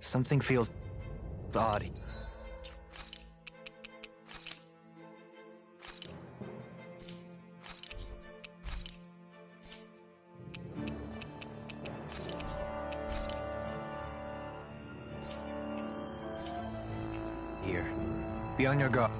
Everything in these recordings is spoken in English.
Something feels odd. Here. Be on your guard.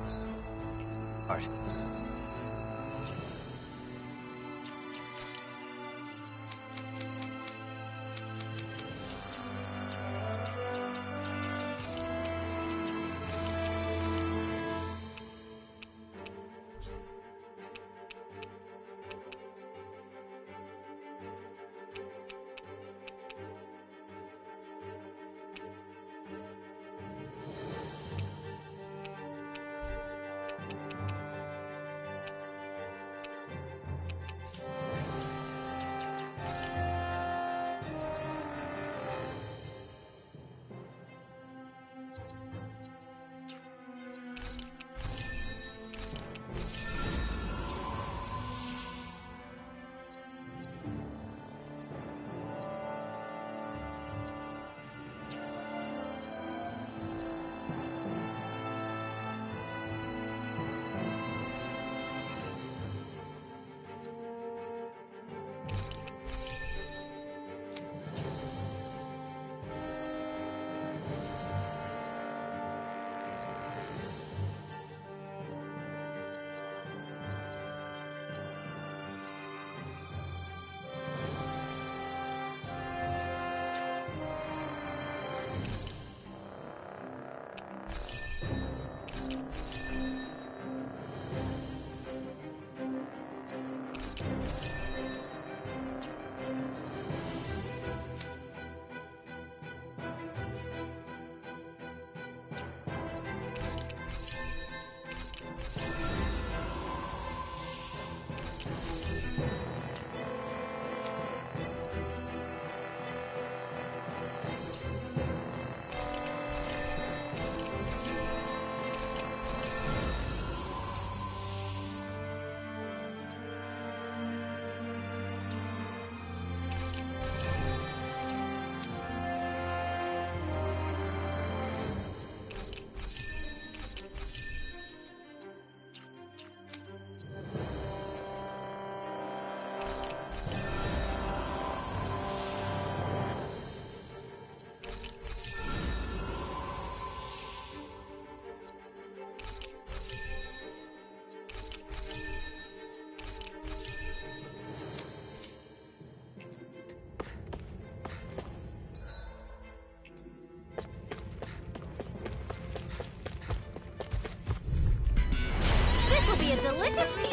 A delicious piece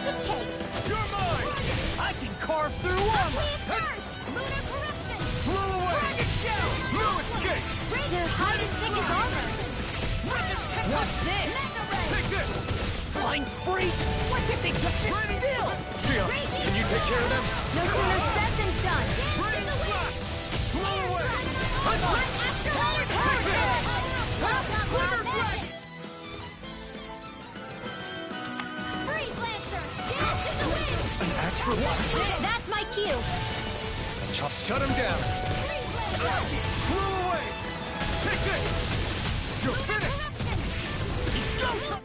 of cake. You're mine! I can carve through armor! Lunar corruption! Blow away! Dragon shell! No escape! Their hide and sick is armor! What's this? Mega ray! Take this! Flying freak! Why can't they just sit still? Shia, Crazy can you take care of them? No sooner said than done! Rain slash! Blow away! I'm on! Astrolator hurricane! Glitter dragon! Freeze lancer! Dance in the wind! An astrolabe! That's my cue! Shut him down! Freeze lancer! Blow away! Take this! You're finished! It's go time!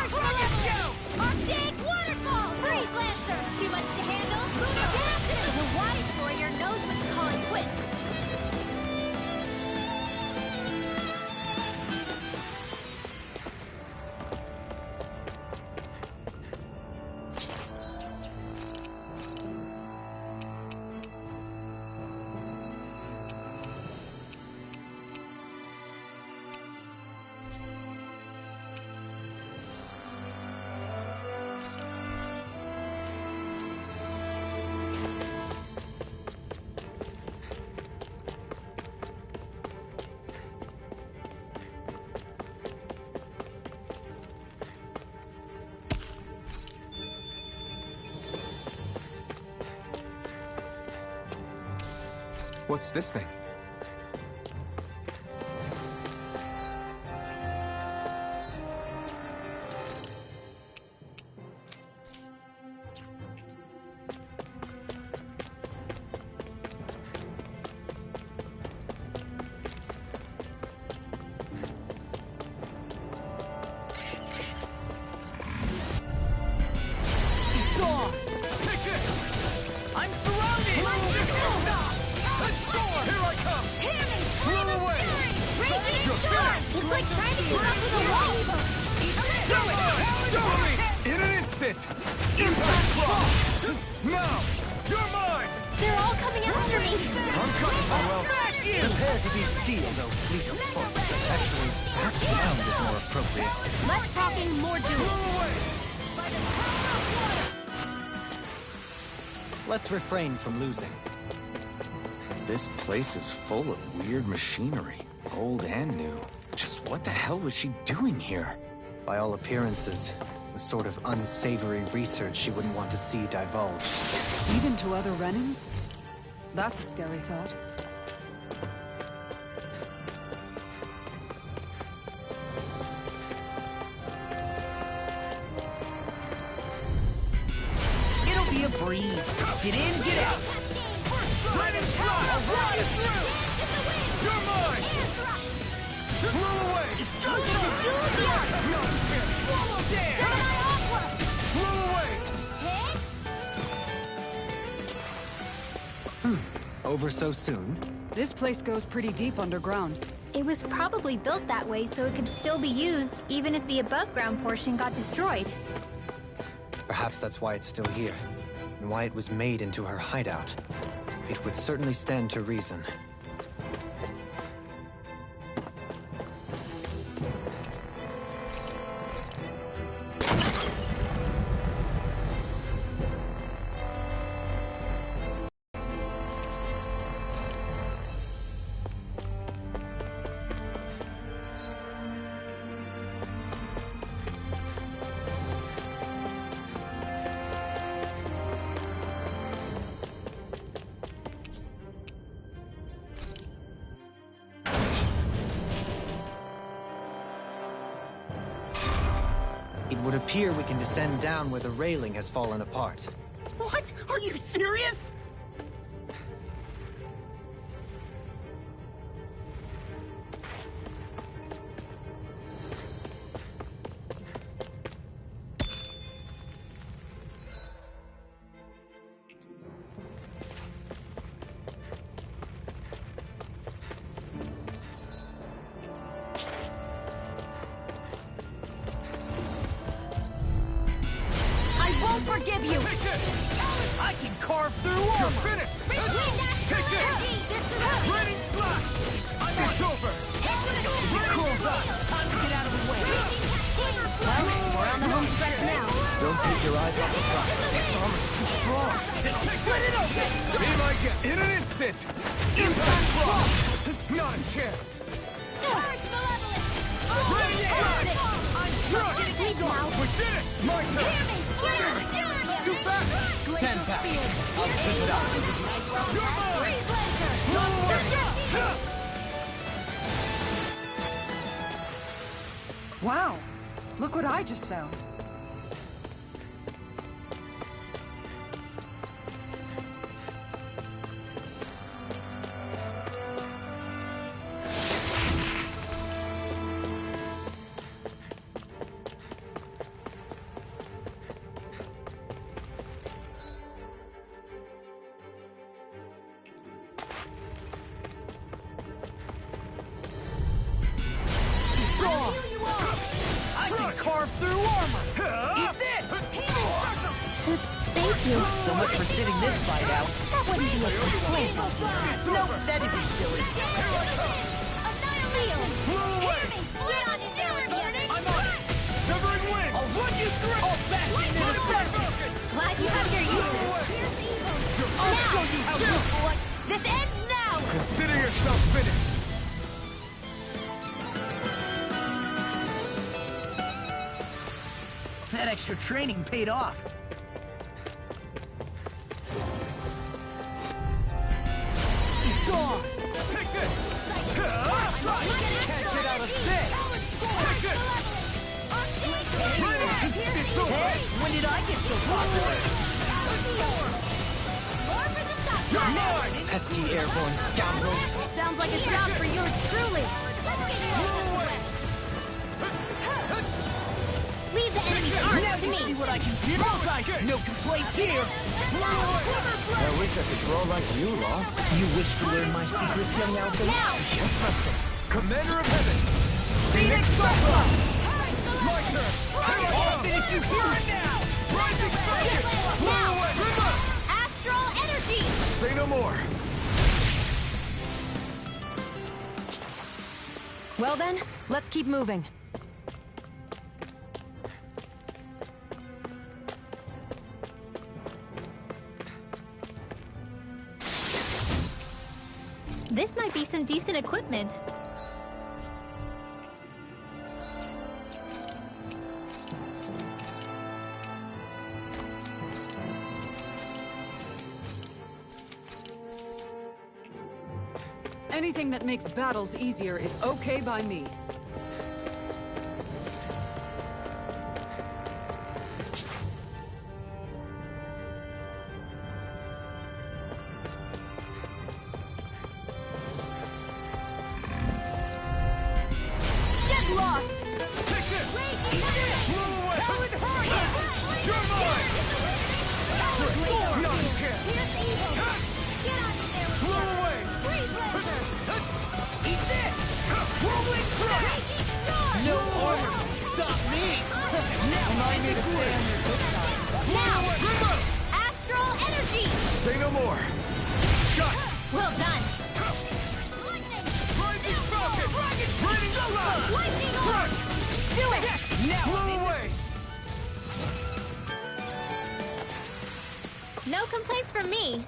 Dragon shell! Arctic waterfall! Freeze lancer! Too much to handle? Lunar captain! The wise warrior knows when to call it quits! What's this thing? It's like trying to keep up with a wall! Do it! In an instant! Impact Block! Now! You're mine! They're all coming after me! I'm coming! Well, prepare to be sealed, oh fleet of foot. Actually, perhaps sound is more appropriate. Less talking, more doing. Blow away! Let's refrain from losing. This place is full of weird machinery, old and new. Just what the hell was she doing here? By all appearances, the sort of unsavory research she wouldn't want to see divulged. Even to other Renans? That's a scary thought. It'll be a breeze. Get in, get out. Let it fly! I'll ride it through! You're mine! Blow away! It's Go get it! Do the art! No chance! Swallow Damn! Gemini Aqua! Blow away! Hit! Over so soon? This place goes pretty deep underground. It was probably built that way so it could still be used, even if the above-ground portion got destroyed. Perhaps that's why it's still here, and why it was made into her hideout. It would certainly stand to reason. It would appear we can descend down where the railing has fallen apart. What? Are you serious? Forgive you! Take this! I can carve through armor! You're finished! Take this! Raining slash! It's over! Cool back! Time to get out of the way! Well, we're on the home stretch now. Don't take your eyes off the prize. Its armor's too strong! Split it open! Be my guest! In an instant! Impact Block! Not a chance! Ready, slash! We did it! My turn! It's too fast! Stand back. I'll keep it up. You're mine! Wow! Look what I just found. I can carve through armor! Eat this! Thank you. So much for sitting this fight out. That wouldn't be a complaint. Nope, that'd be silly. Annihilate! Get on in there, Burning! I'm on it! Severing wind! I'll run you through! I'll bash you into the second! Glad you have your uses. I'll show you how useful. This ends now! Consider yourself finished! That extra training paid off. Gone! Take this! Can't get out of this! Take this! It's over! Hey, when did I get so popular? You're mine! Pesky airborne scoundrels. Sounds like a job for yours truly. Leave the enemy's arms Now to you me. see what I can do. Bullseye, no complaints here. I wish I could draw like you, Law. You wish to learn my secrets, young Alpha? Now! Commander of Heaven! See My turn! I'll finish you here and now! Rising Falcon! Blow away! Astral energy! Say no more! Well then, let's keep moving. This might be some decent equipment. Anything that makes battles easier is okay by me. Get lost! Take this! Blow away! You're mine! Not a chance! Here's evil! Get on in there with Blow you! away! Freeze Lancer! Eat this! Whirling strike! No armor can stop me! Remind me to stay on your good side. Now! Astral energy! Say no more! Shut! Well done! Rising Falcon! Raining Slide! Lightning orb! Do it! Blow away! No complaints from me.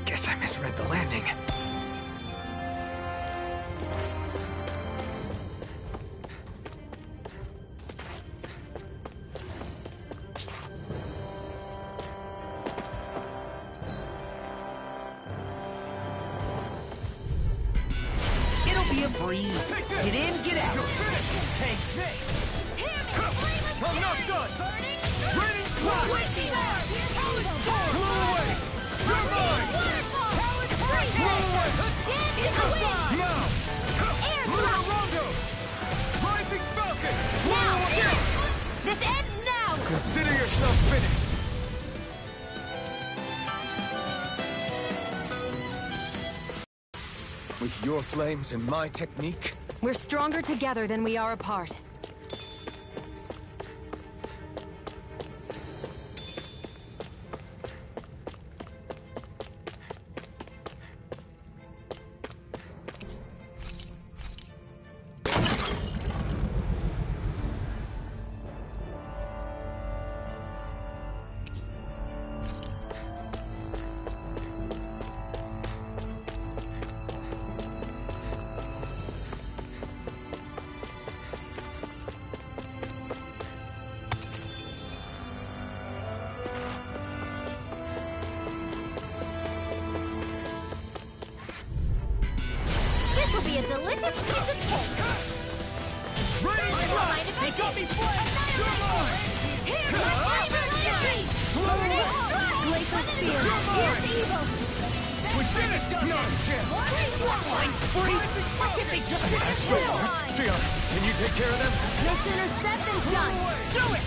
Guess I misread the landing. It'll be a breeze. Take this! Get in, get out. You're finished! Take this. I'm not done! Raining Slide! Blow away! You're mine! Blow away! Now! Lunar Rondo! Rising Falcon! Blow away! This ends now! Consider yourself finished! With your flames and my technique, We're stronger together than we are apart. This will be a delicious piece of cake! Raining Don't Slide! mind if I They got do. me flamed! You're mine! Here, Lightning! Blow away! Glacial Spear! You're mine! Here's evil! We finished! Not a chance! I'm free. Why can't they just Sion, can you take care of them? No sooner said than done! do it?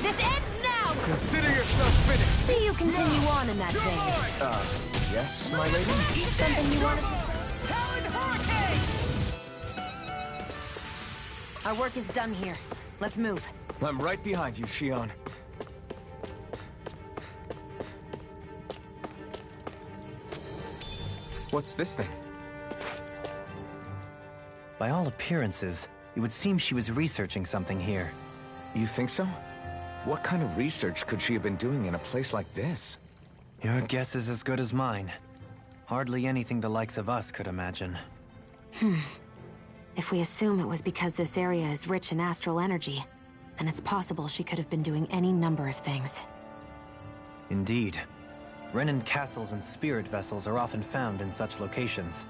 This ends now! Consider yourself finished! See you continue on in that You're vein. mine! Yes, my lady? Something you wanted to... Talon Hurricane! Our work is done here. Let's move. I'm right behind you, Xion. What's this thing? By all appearances, it would seem she was researching something here. You think so? What kind of research could she have been doing in a place like this? Your guess is as good as mine. Hardly anything the likes of us could imagine. If we assume it was because this area is rich in astral energy, then it's possible she could have been doing any number of things. Indeed. Renan castles and spirit vessels are often found in such locations.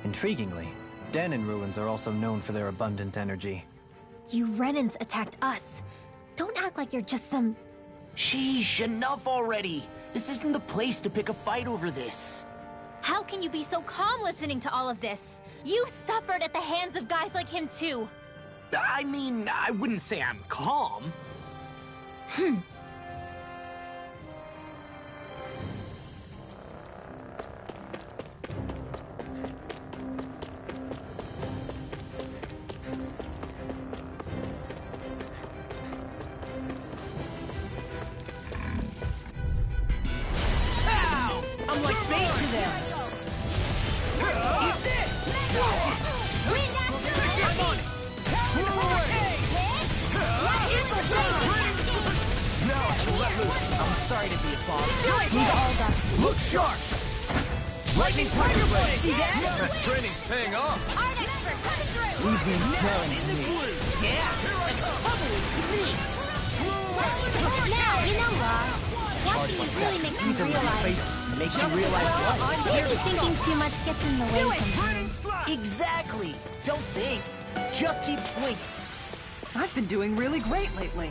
Intriguingly, Dahnan ruins are also known for their abundant energy. You Renans attacked us. Don't act like you're just some... Sheesh, enough already. This isn't the place to pick a fight over this. How can you be so calm listening to all of this? You suffered at the hands of guys like him too. I mean, I wouldn't say I'm calm. Ow! I'm like bait to them. Eat this! I'm on it! Now I can let loose. I'm sorry to be a bother. Look sharp! Lightning Tiger Blade! See that? That training's paying off. Art expert coming through! Leave them smelling in the blue. Yeah, and bubbling to me. Now, you know what? Watching you really makes me realize... Makes you realize what? Maybe thinking too much gets in the way sometimes. Exactly. Don't think. Just keep swinging. I've been doing really great lately.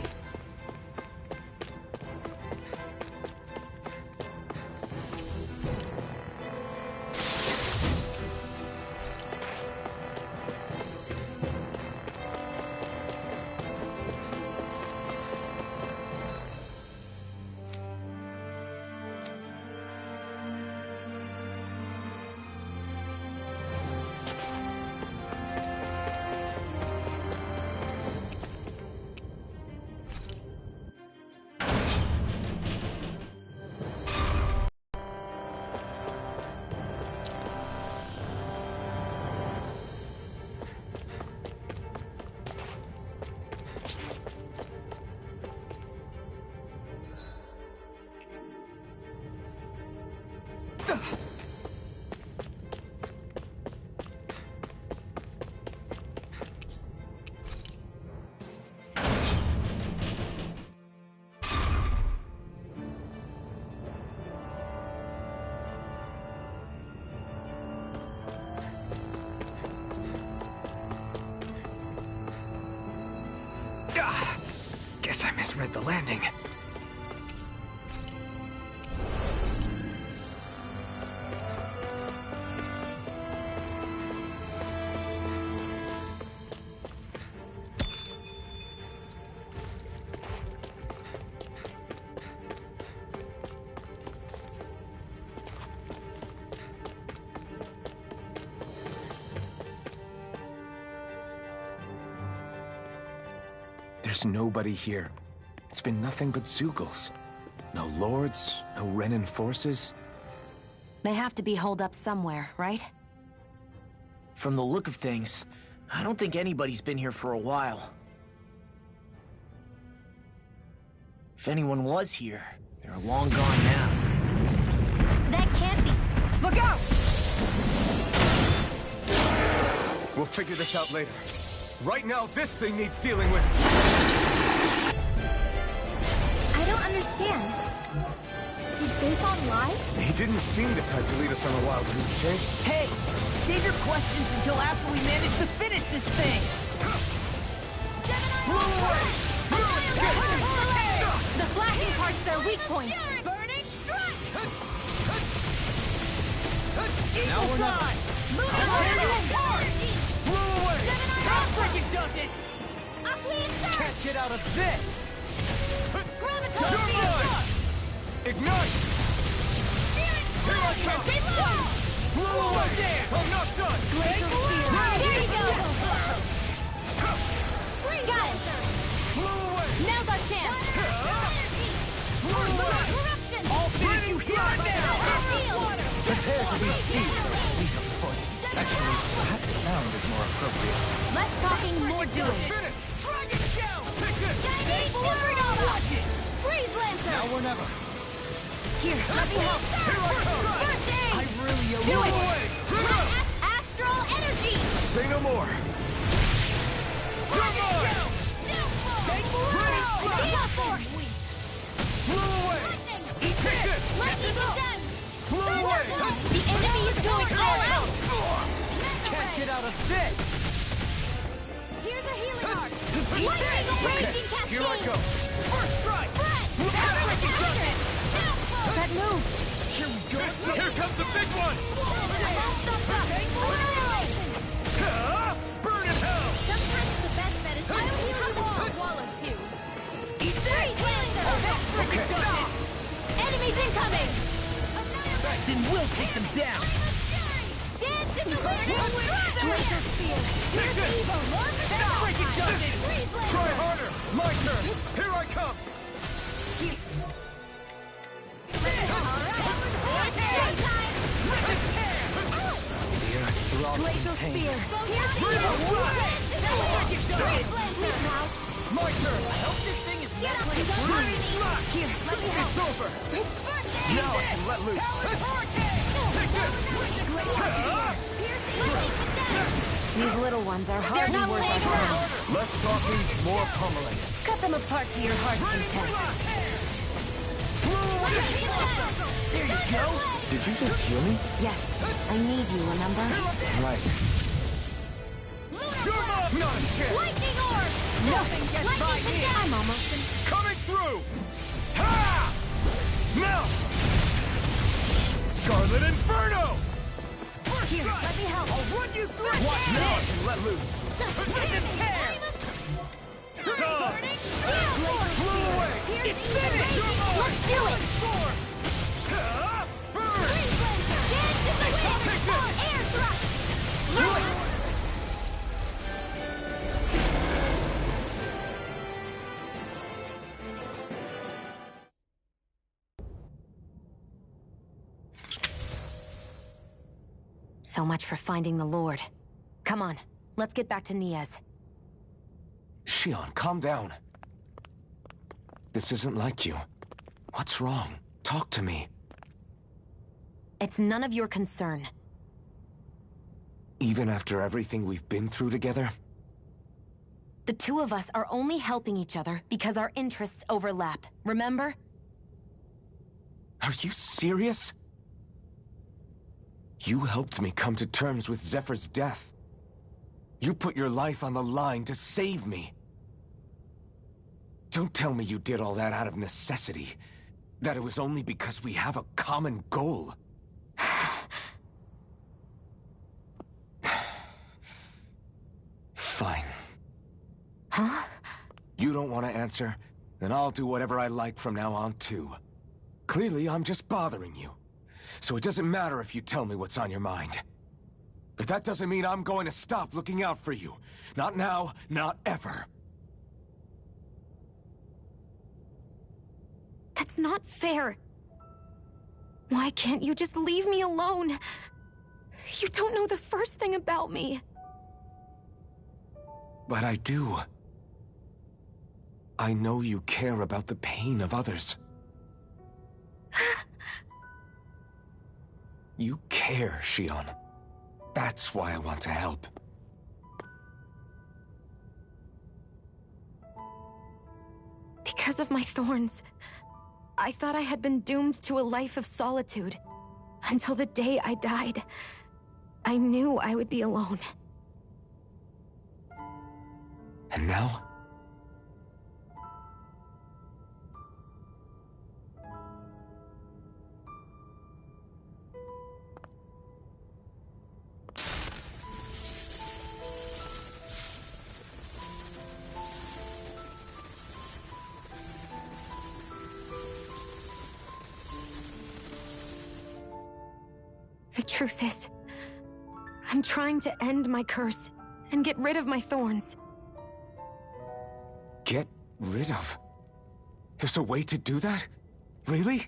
Guess I misread the landing. There's nobody here. It's been nothing but Zeugles. No lords, no Renan forces. They have to be holed up somewhere, right? From the look of things, I don't think anybody's been here for a while. If anyone was here, they're long gone now. That can't be. Look out! We'll figure this out later. Right now, this thing needs dealing with. I don't understand. Did Zaphon lie? He didn't seem the type to lead us on a wild goose chase. Hey, save your questions until after we manage to finish this thing! The flashing part's their weak point. Burning strike! Now we're not. Freaking does it! Can't get out of this! Graviton! Ignite! Here I come! Blow away! I'm not done! There you go! Got it! Blow away! Now's our chance! Corruption! I'll finish you here and now! Prepare to be seized or fleet of foot. Actually, perhaps sound is more appropriate. Less talking, more doing. Finish! Dragon Shell! Take this! Chinese Supernova! Freeze Lancer! Now or never! Here, let me help! First aid! I really owe Do it! away! Astral Energy! Say no more! Dragon Shell! Take more! Force! Blow away! Lightning! Eat this! The enemy is going all out! Can't get out of this! Here's a healing art! Lightning raging cascade! Here I go. First strike! That move! Here we go! Here comes the big one! Burn in hell! Sometimes the best bet is to swallow too. Eat this! Okay. Enemies incoming! Then we'll take them down! Dance in the wind! Laser spear! Here's evil! Freaking justice! Try harder! My turn! Here I come! Glacial spear! My turn! I hope this thing is mentally Burning slash! Here, let me help! It's over! Now I can let loose! Take this! These little ones are hardly worth our time. Less talking, more pummeling. Cut them apart to your heart's content. There you go! Did you just heal me? Yes, I need you, remember? Right. You're up! Not a chance! Lightning orb! Nothing gets by me! I'm almost... Coming through! Ha! Now! Scarlet Inferno! Here, let me help. I'll run you through! Watch now I can let loose! Blew away! It's finished! Let's do it! Burn! Chance in the wind! Take this! Air thrust! So much for finding the Lord. Come on, let's get back to Niaz. Shion, calm down. This isn't like you. What's wrong? Talk to me. It's none of your concern. Even after everything we've been through together? The two of us are only helping each other because our interests overlap, remember? Are you serious? You helped me come to terms with Zephyr's death. You put your life on the line to save me. Don't tell me you did all that out of necessity. That it was only because we have a common goal. Fine. Huh? You don't want to answer? Then I'll do whatever I like from now on, too. Clearly, I'm just bothering you. So it doesn't matter if you tell me what's on your mind. But that doesn't mean I'm going to stop looking out for you. Not now, not ever. That's not fair. Why can't you just leave me alone? You don't know the first thing about me. But I do. I know you care about the pain of others. You care, Shion. That's why I want to help. Because of my thorns, I thought I had been doomed to a life of solitude. Until the day I died, I knew I would be alone. And now? The truth is, I'm trying to end my curse and get rid of my thorns. Get rid of? There's a way to do that? Really?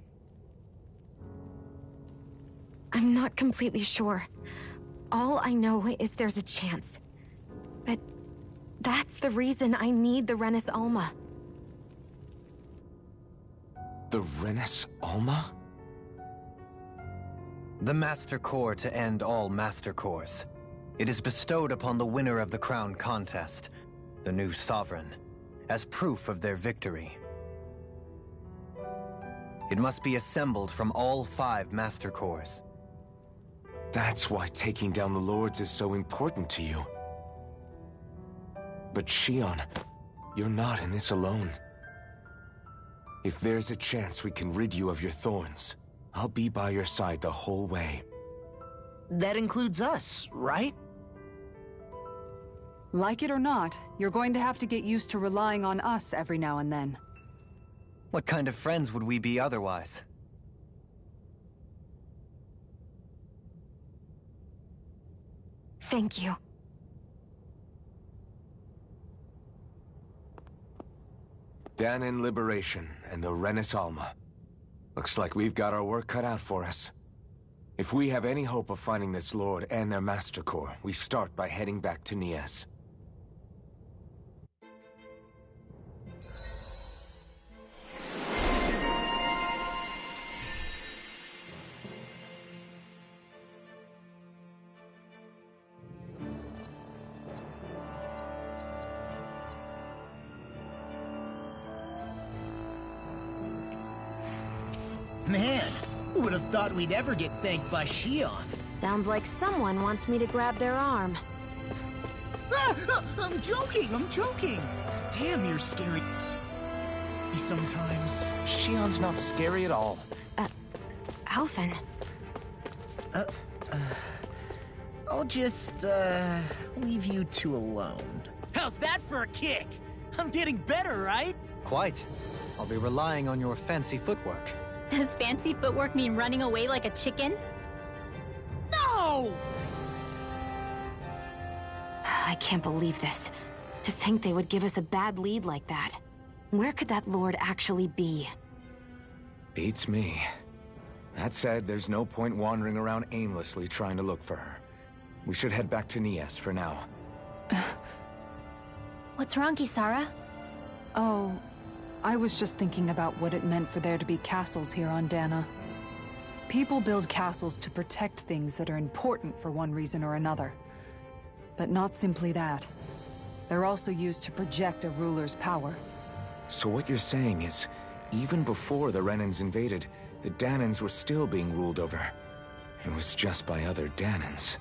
I'm not completely sure. All I know is there's a chance. But that's the reason I need the Renis Alma. The Renis Alma? The Master Core to end all Master Cores. It is bestowed upon the winner of the Crown Contest, the new Sovereign, as proof of their victory. It must be assembled from all 5 Master Cores. That's why taking down the Lords is so important to you. But Shion, you're not in this alone. If there's a chance we can rid you of your thorns, I'll be by your side the whole way. That includes us, right? Like it or not, you're going to have to get used to relying on us every now and then. What kind of friends would we be otherwise? Thank you. Dahnan Liberation and the Renis Alma. Looks like we've got our work cut out for us. If we have any hope of finding this Lord and their Master Core, we start by heading back to Niez. Man, who would have thought we'd ever get thanked by Shion? Sounds like someone wants me to grab their arm. I'm joking! Damn, you're scary. Sometimes. Shion's not scary at all. Alphen. I'll just, leave you two alone. How's that for a kick? I'm getting better, right? Quite. I'll be relying on your fancy footwork. Does fancy footwork mean running away like a chicken? No! I can't believe this. To think they would give us a bad lead like that. Where could that Lord actually be? Beats me. That said, there's no point wandering around aimlessly trying to look for her. We should head back to Niez for now. What's wrong, Kisara? Oh, I was just thinking about what it meant for there to be castles here on Dahna. People build castles to protect things that are important for one reason or another. But not simply that. They're also used to project a ruler's power. So what you're saying is, even before the Renans invaded, the Dahnans were still being ruled over. It was just by other Dahnans.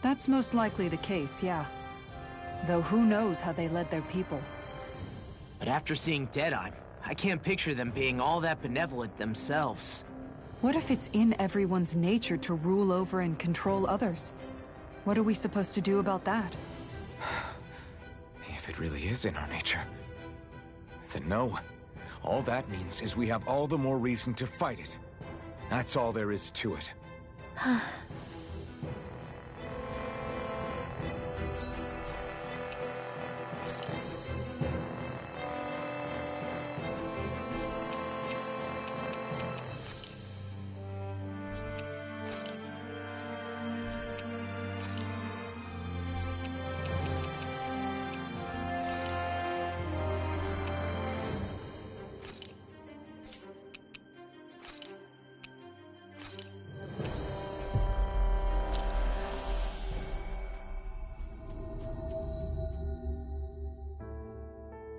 That's most likely the case, yeah. Though who knows how they led their people. But after seeing Deadeye, I can't picture them being all that benevolent themselves. What if it's in everyone's nature to rule over and control others? What are we supposed to do about that? If it really is in our nature, then no. All that means is we have all the more reason to fight it. That's all there is to it.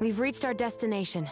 We've reached our destination.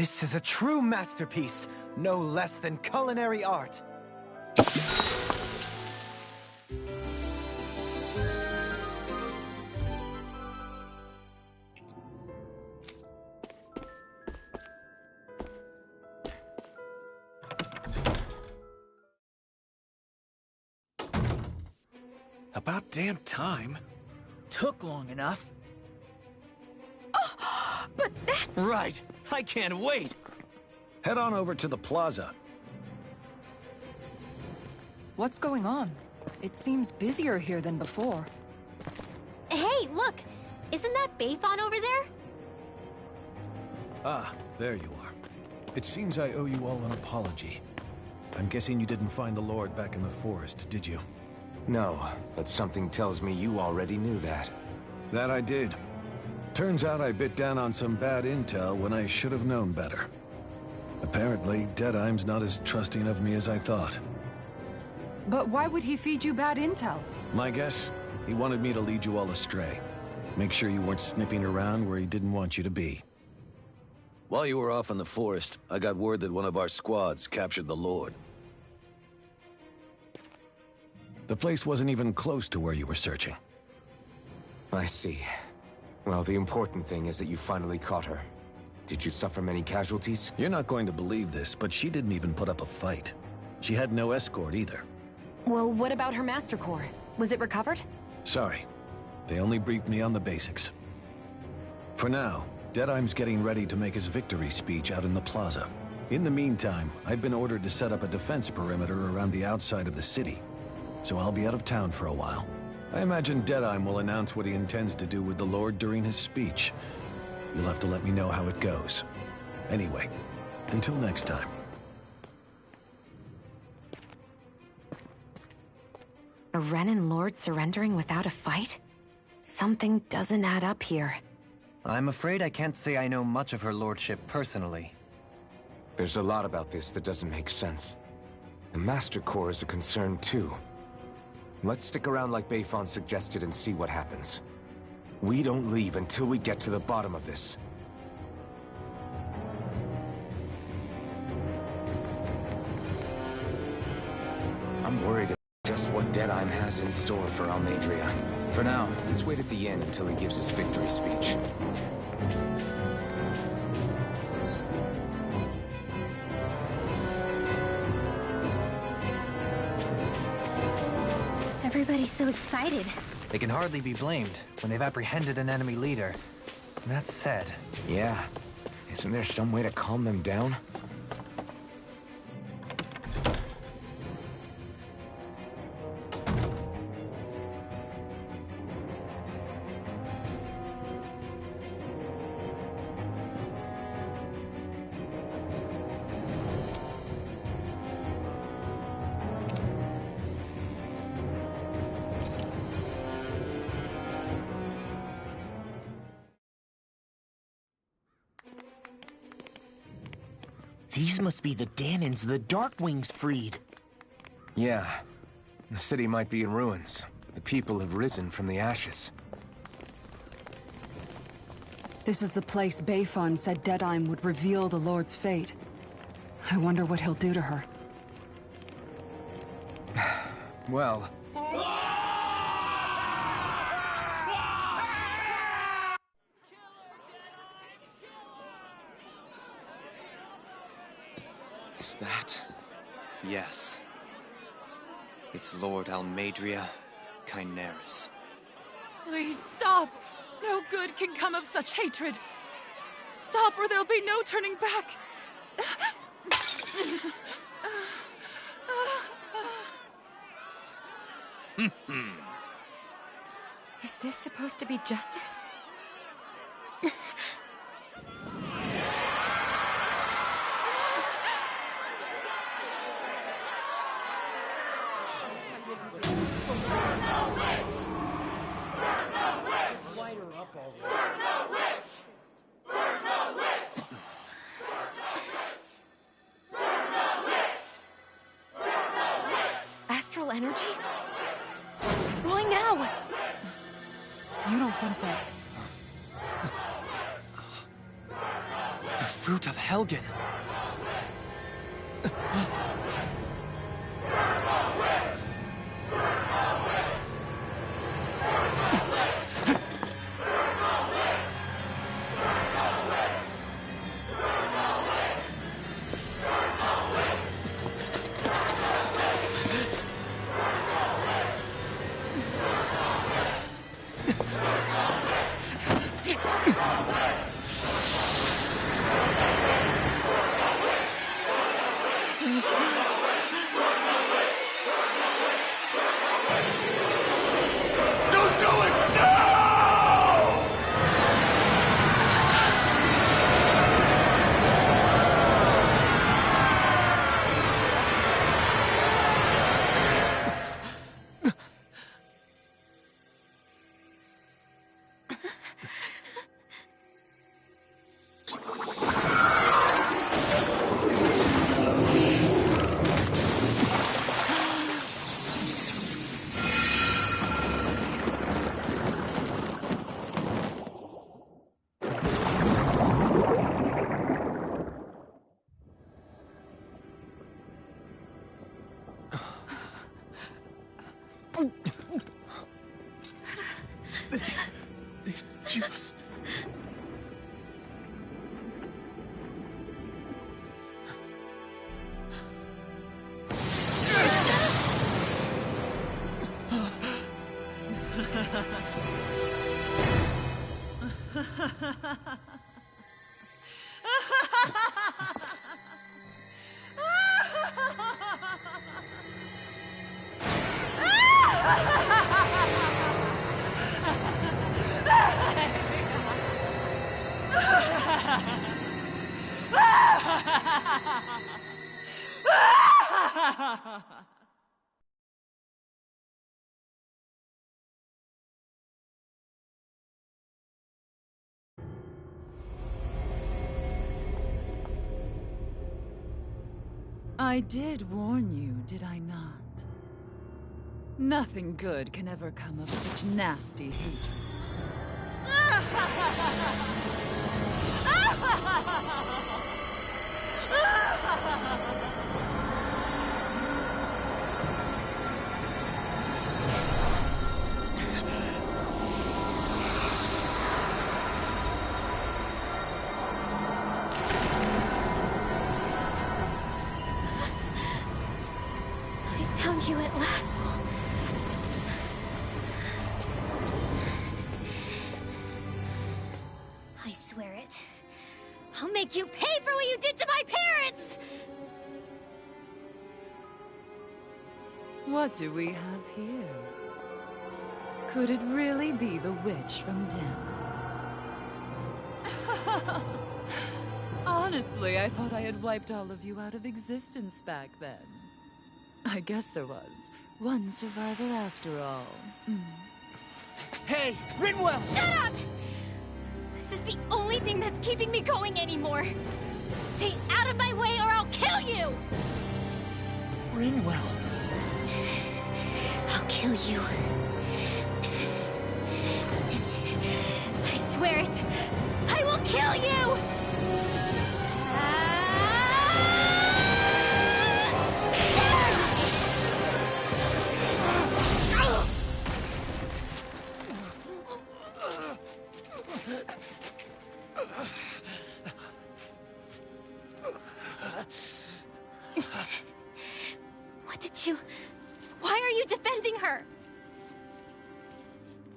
This is a true masterpiece, no less than culinary art. About damn time. Took long enough. But that's... Right. I can't wait. Head on over to the plaza. What's going on? It seems busier here than before. Hey, look! Isn't that Bayfon over there? Ah, there you are. It seems I owe you all an apology. I'm guessing you didn't find the Lord back in the forest, did you? No, but something tells me you already knew that. That I did. Turns out I bit down on some bad intel when I should have known better. Apparently, Deadeye's not as trusting of me as I thought. But why would he feed you bad intel? My guess? He wanted me to lead you all astray. Make sure you weren't sniffing around where he didn't want you to be. While you were off in the forest, I got word that one of our squads captured the Lord. The place wasn't even close to where you were searching. I see. Well, the important thing is that you finally caught her. Did you suffer many casualties? You're not going to believe this, but she didn't even put up a fight. She had no escort either. Well, what about her Master Core? Was it recovered? Sorry. They only briefed me on the basics. For now, Deadeye's getting ready to make his victory speech out in the plaza. In the meantime, I've been ordered to set up a defense perimeter around the outside of the city. So I'll be out of town for a while. I imagine Deadeye will announce what he intends to do with the Lord during his speech. You'll have to let me know how it goes. Anyway, until next time. A Renan Lord surrendering without a fight? Something doesn't add up here. I'm afraid I can't say I know much of her lordship personally. There's a lot about this that doesn't make sense. The Master Core is a concern too. Let's stick around like Bayfon suggested and see what happens. We don't leave until we get to the bottom of this. I'm worried about just what Deadeye has in store for Almeidrea. For now, let's wait at the inn until he gives his victory speech. Everybody's so excited. They can hardly be blamed when they've apprehended an enemy leader. That said... Yeah. Isn't there some way to calm them down? These must be the Danans the Darkwings freed. Yeah. The city might be in ruins, but the people have risen from the ashes. This is the place Bayfon said Deadeye would reveal the Lord's fate. I wonder what he'll do to her. Well... Is that... yes. It's Lord Almeidrea Kynaris. Please stop! No good can come of such hatred. Stop or there'll be no turning back. Is this supposed to be justice? Astral energy? Why now? You don't think that... The Fruit of Helgen. Just... I did warn you, did I not? Nothing good can ever come of such nasty hatred. Found you at last. I swear it. I'll make you pay for what you did to my parents! What do we have here? Could it really be the witch from Dana? Honestly, I thought I had wiped all of you out of existence back then. I guess there was one survivor after all. Hey, Rinwell! Shut up! This is the only thing that's keeping me going anymore. Stay out of my way or I'll kill you! Rinwell. I'll kill you. I swear it. I will kill you! What did you... Why are you defending her?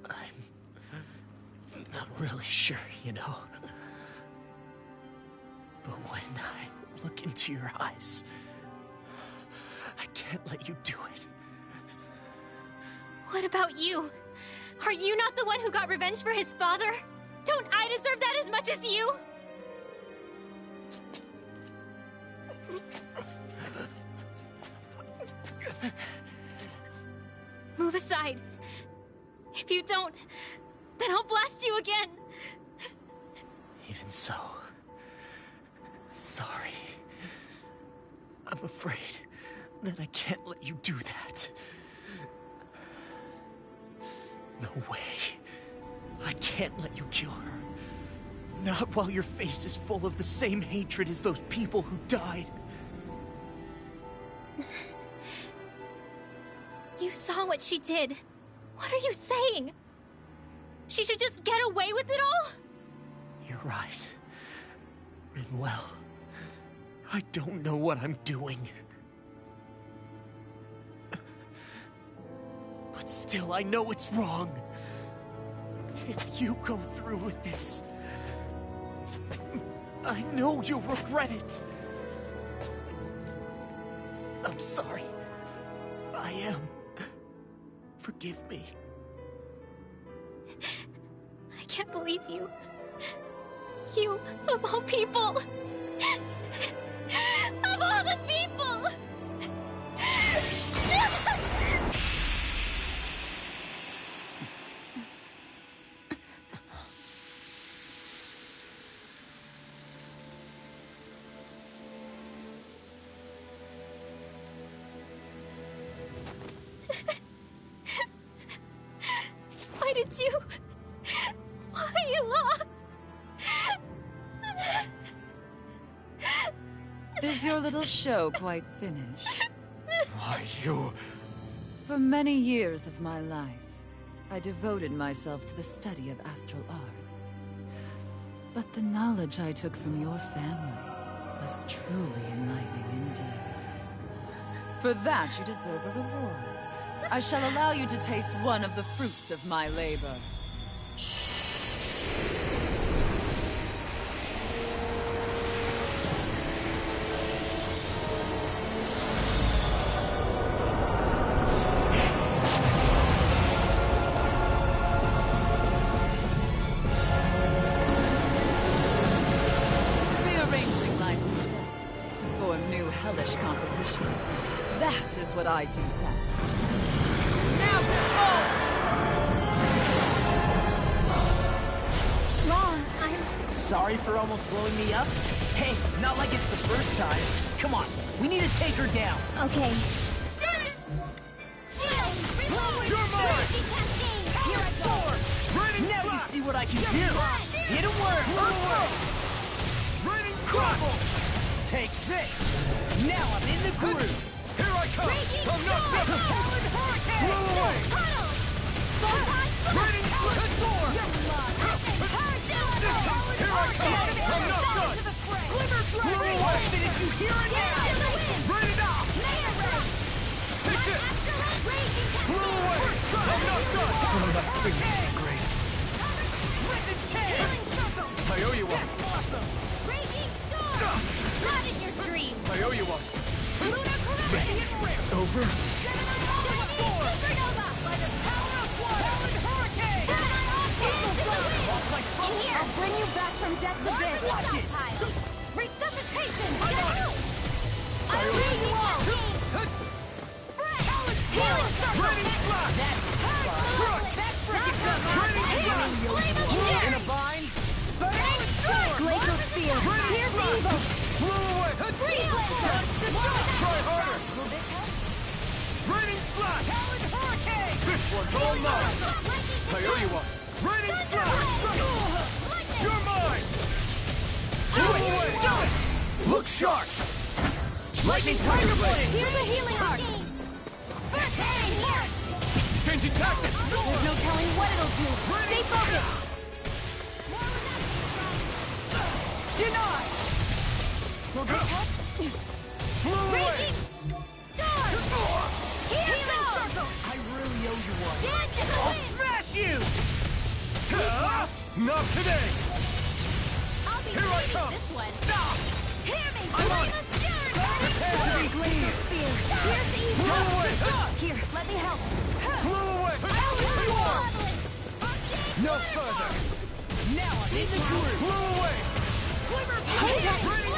I'm not really sure, you know. But when I look into your eyes, I can't let you do it. What about you? Are you not the one who got revenge for his father? Don't I deserve that as much as you? Move aside. If you don't, then I'll blast you again. Even so, sorry. I'm afraid that I can't let you do that. No way. I can't let you kill her. Not while your face is full of the same hatred as those people who died. You saw what she did. What are you saying? She should just get away with it all? You're right. Rinwell. I don't know what I'm doing. But still, I know it's wrong. If you go through with this, I know you'll regret it. I'm sorry. I am. Forgive me. I can't believe you. You, of all people. Of all the people! Why did you... Why, Elah? Is your little show quite finished? Why, you... For many years of my life, I devoted myself to the study of astral arts. But the knowledge I took from your family was truly enlightening indeed. For that, you deserve a reward. I shall allow you to taste one of the fruits of my labor. Rearranging life and death to form new hellish compositions. That is what I do best. Now go! Law, I'm... Sorry for almost blowing me up? Hey, not like it's the first time. Come on, we need to take her down. Okay. You're mine! Here I go! Now you see what I can do. Hit a word. Raining crumble! Take this. Now I'm in the groove. Here I come! I'm not done! Powered hurricane. Blow away! Raining Thor! Here I come! I'm not done! Blow away! Did you hear it now? Rain it out! Take this! Blow away! I'm not done! Great. I owe you one. Not in your dreams! I owe you one. Lunar collision! Over. Supernova! By the power of water! Powered hurricane! In here! I'll bring you back from death's abyss! Stockpile! Resuscitation! I'll bring you all! Healing circle! Raining flash! In a bind. Glacial sphere! Here's evil! Blow away! Freeze laser! Try harder! Raining flash! Hurricane. This one's all mine! I owe you one. Raining flash! You're mine! Blow away! Look sharp! Lightning tiger blade. Here's a healing arc! First aid here! Changing tactics! There's no telling what it'll do! Stay focused! Deny. Will this help? Blow away! Raging storm! Here goes! I really owe you one. Dance in the wind! Smash you. Not today! I'll be Here I leading come. this one! Hear me! I'm on Flame it. of Fury! Prepare to be Glacial sphere! Here's the evil! Blow away! Here, let me help! Blow away! You are! No further! Now I'm in the groove. Blow away! Raining Fury!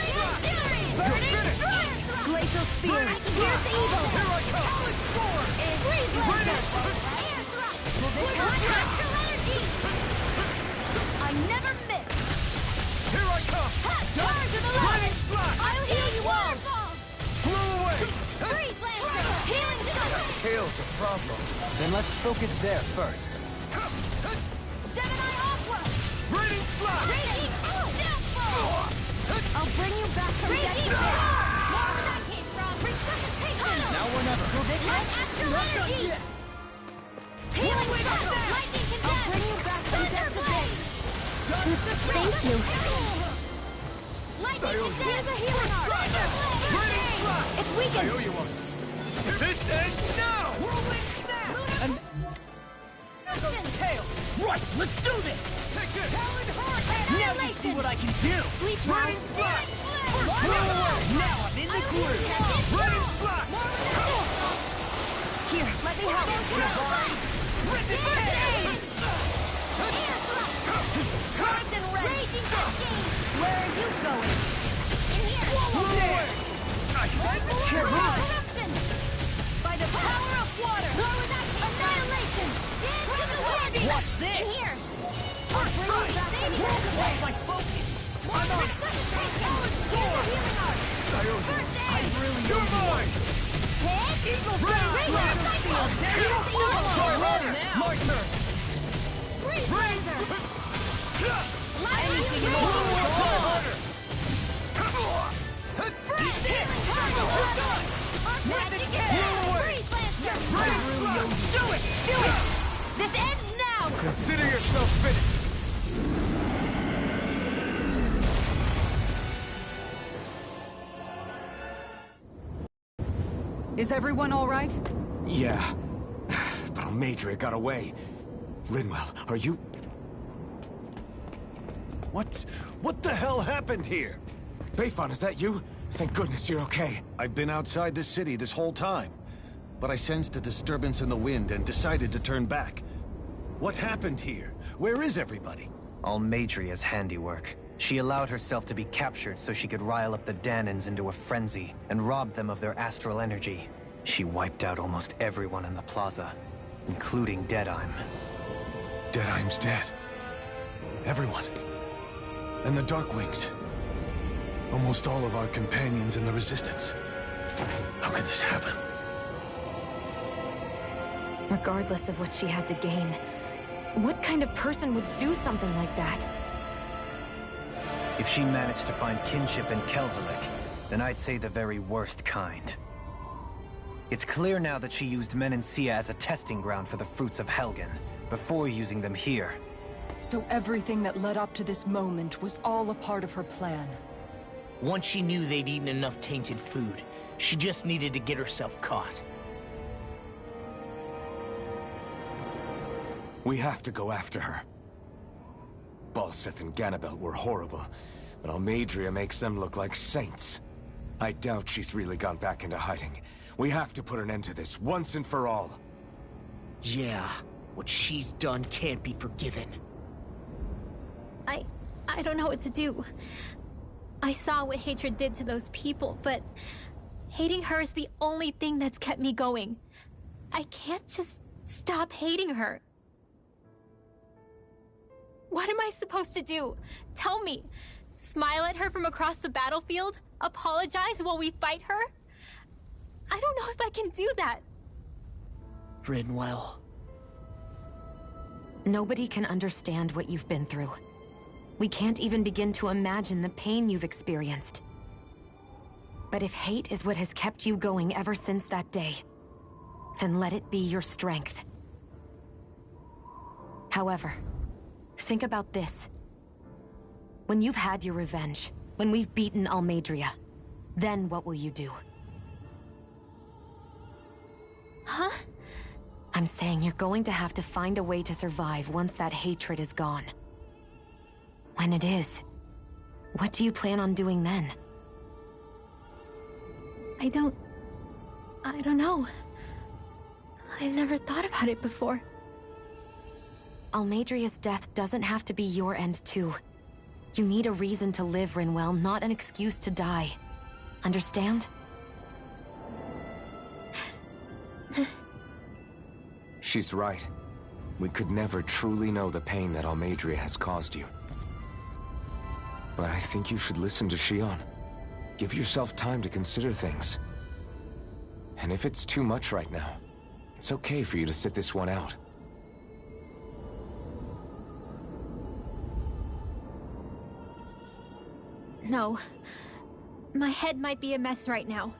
finished. Glacial sphere! Here's the evil! Here I come! Freeze laser! Will this help? Energy! I never miss! Here I come! Charge of the light! Raining flash! I'll heal you all! Blow away! Freeze laser! Healing circle! Tail's a problem. Then let's focus there first. Gemini Aqua! Raining slash! Raging Deathfall! I'll bring you back from death. More where that came from. Resuscitation! Now or never. Light astral energy! Healing struggle! Lightning condemn! I'll bring you back from death to base! Thank you. Lightning condemn! Here's a healing art! Raining slash! It's weakened! I owe you one. This ends now! Whirlwind snap! And there goes the tail. Right, let's do this. Take this! Now you see what I can do. Sleep Raining slash! Now I'm in the groove. Raining slash! Here, let me help. Rip it! Cards and red. Raging Cascade. Where are you going? In here. There. Corruption. By the power of water. Annihilation. Dance to the wind. Watch this. In here. I'll bring you back from death to Where's base. my focus? I'm on resuscitation. Here's a healing art. First I aid. really You're don't know. mine! Hit. Eagle Right. Cycle. There you go. Try harder! My turn. Freeze laser. Anything Lightning more. Try harder! Do it! Do it! This ends now! Consider yourself finished! Is everyone all right? Yeah. But Almeidrea got away. Linwell, are you... What the hell happened here? Bayfon, is that you? Thank goodness you're okay. I've been outside the city this whole time, but I sensed a disturbance in the wind and decided to turn back. What happened here? Where is everybody? Almeidrea's handiwork. She allowed herself to be captured so she could rile up the Dahnans into a frenzy and rob them of their astral energy. She wiped out almost everyone in the plaza, including Deadheim. Deadheim's dead. Everyone. And the Darkwings. Almost all of our companions in the Resistance. How could this happen? Regardless of what she had to gain, what kind of person would do something like that? If she managed to find kinship in Kelzelik, then I'd say the very worst kind. It's clear now that she used Menancia as a testing ground for the fruits of Helgen, before using them here. So everything that led up to this moment was all a part of her plan. Once she knew they'd eaten enough tainted food, she just needed to get herself caught. We have to go after her. Balseth and Ganabelt were horrible, but Almeidrea makes them look like saints. I doubt she's really gone back into hiding. We have to put an end to this, once and for all. Yeah, what she's done can't be forgiven. I don't know what to do. I saw what hatred did to those people, but hating her is the only thing that's kept me going. I can't just stop hating her. What am I supposed to do? Tell me. Smile at her from across the battlefield? Apologize while we fight her? I don't know if I can do that. Rinwell. Nobody can understand what you've been through. We can't even begin to imagine the pain you've experienced. But if hate is what has kept you going ever since that day, then let it be your strength. However, think about this. When you've had your revenge, when we've beaten Almeidrea, then what will you do? Huh? I'm saying you're going to have to find a way to survive once that hatred is gone. When it is, what do you plan on doing then? I don't know. I've never thought about it before. Almeidrea's death doesn't have to be your end too. You need a reason to live, Rinwell, not an excuse to die. Understand? She's right. We could never truly know the pain that Almeidrea has caused you. But I think you should listen to Shionne. Give yourself time to consider things. And if it's too much right now, it's okay for you to sit this one out. No. My head might be a mess right now,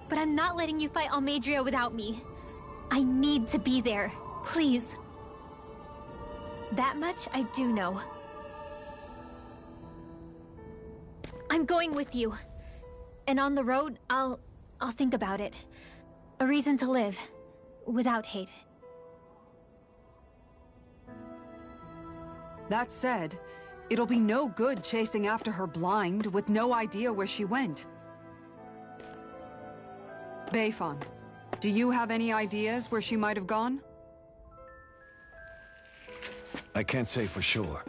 but I'm not letting you fight Almeidrea without me. I need to be there. Please. That much I do know. I'm going with you. And on the road, I'll think about it. A reason to live. Without hate. That said, it'll be no good chasing after her blind with no idea where she went. Beifan, do you have any ideas where she might have gone? I can't say for sure,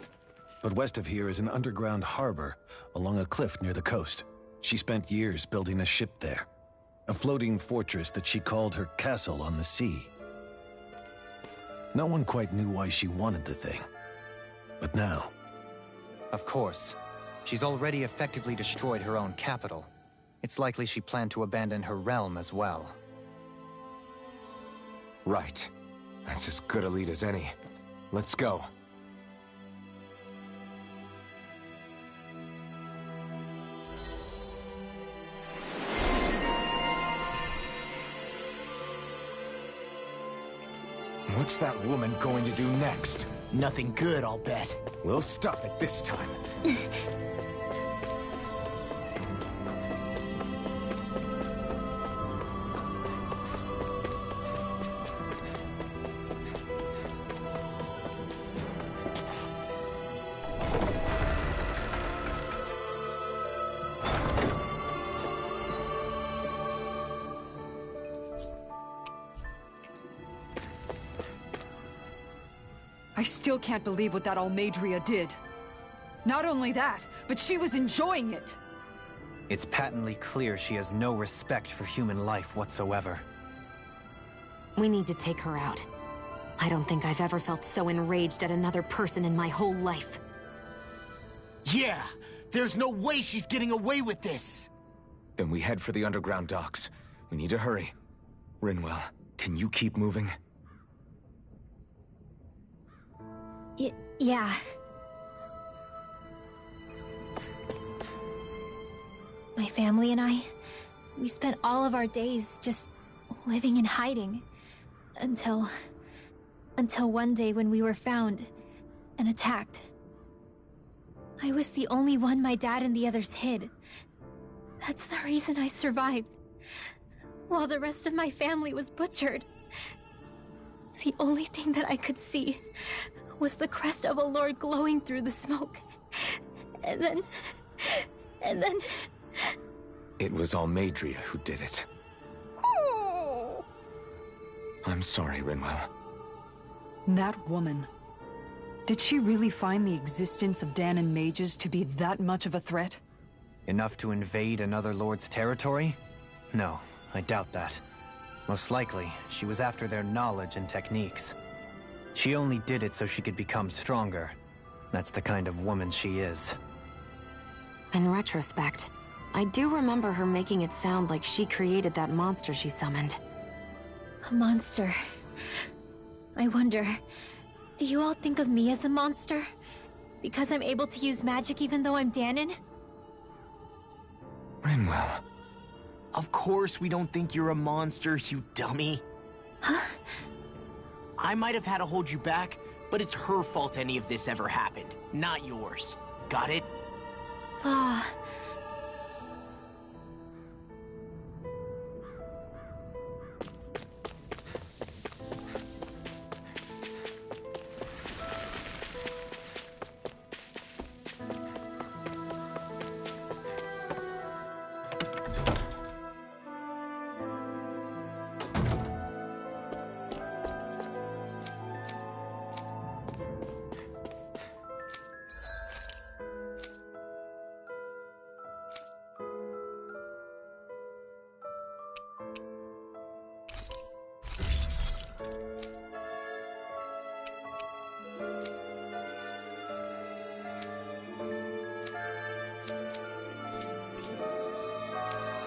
but west of here is an underground harbor along a cliff near the coast. She spent years building a ship there, a floating fortress that she called her castle on the sea. No one quite knew why she wanted the thing, but now... Of course. She's already effectively destroyed her own capital. It's likely she planned to abandon her realm as well. Right. That's as good a lead as any. Let's go. What's that woman going to do next? Nothing good, I'll bet. We'll stop it this time. I still can't believe what that Almeidrea did. Not only that, but she was enjoying it. It's patently clear she has no respect for human life whatsoever. We need to take her out. I don't think I've ever felt so enraged at another person in my whole life. Yeah! There's no way she's getting away with this! Then we head for the underground docks. We need to hurry. Rinwell, can you keep moving? Yeah. My family and I, we spent all of our days just living in hiding. Until one day when we were found and attacked. I was the only one my dad and the others hid. That's the reason I survived. While the rest of my family was butchered. The only thing that I could see was the crest of a lord glowing through the smoke. And then... It was Almeidrea who did it. Oh. I'm sorry, Rinwell. That woman. Did she really find the existence of Dahnan mages to be that much of a threat? Enough to invade another lord's territory? No, I doubt that. Most likely, she was after their knowledge and techniques. She only did it so she could become stronger. That's the kind of woman she is. In retrospect, I do remember her making it sound like she created that monster she summoned. A monster. I wonder, do you all think of me as a monster? Because I'm able to use magic even though I'm Dahnan? Rinwell. Of course we don't think you're a monster, you dummy. Huh? I might have had to hold you back, but it's her fault any of this ever happened, not yours. Got it? Ah.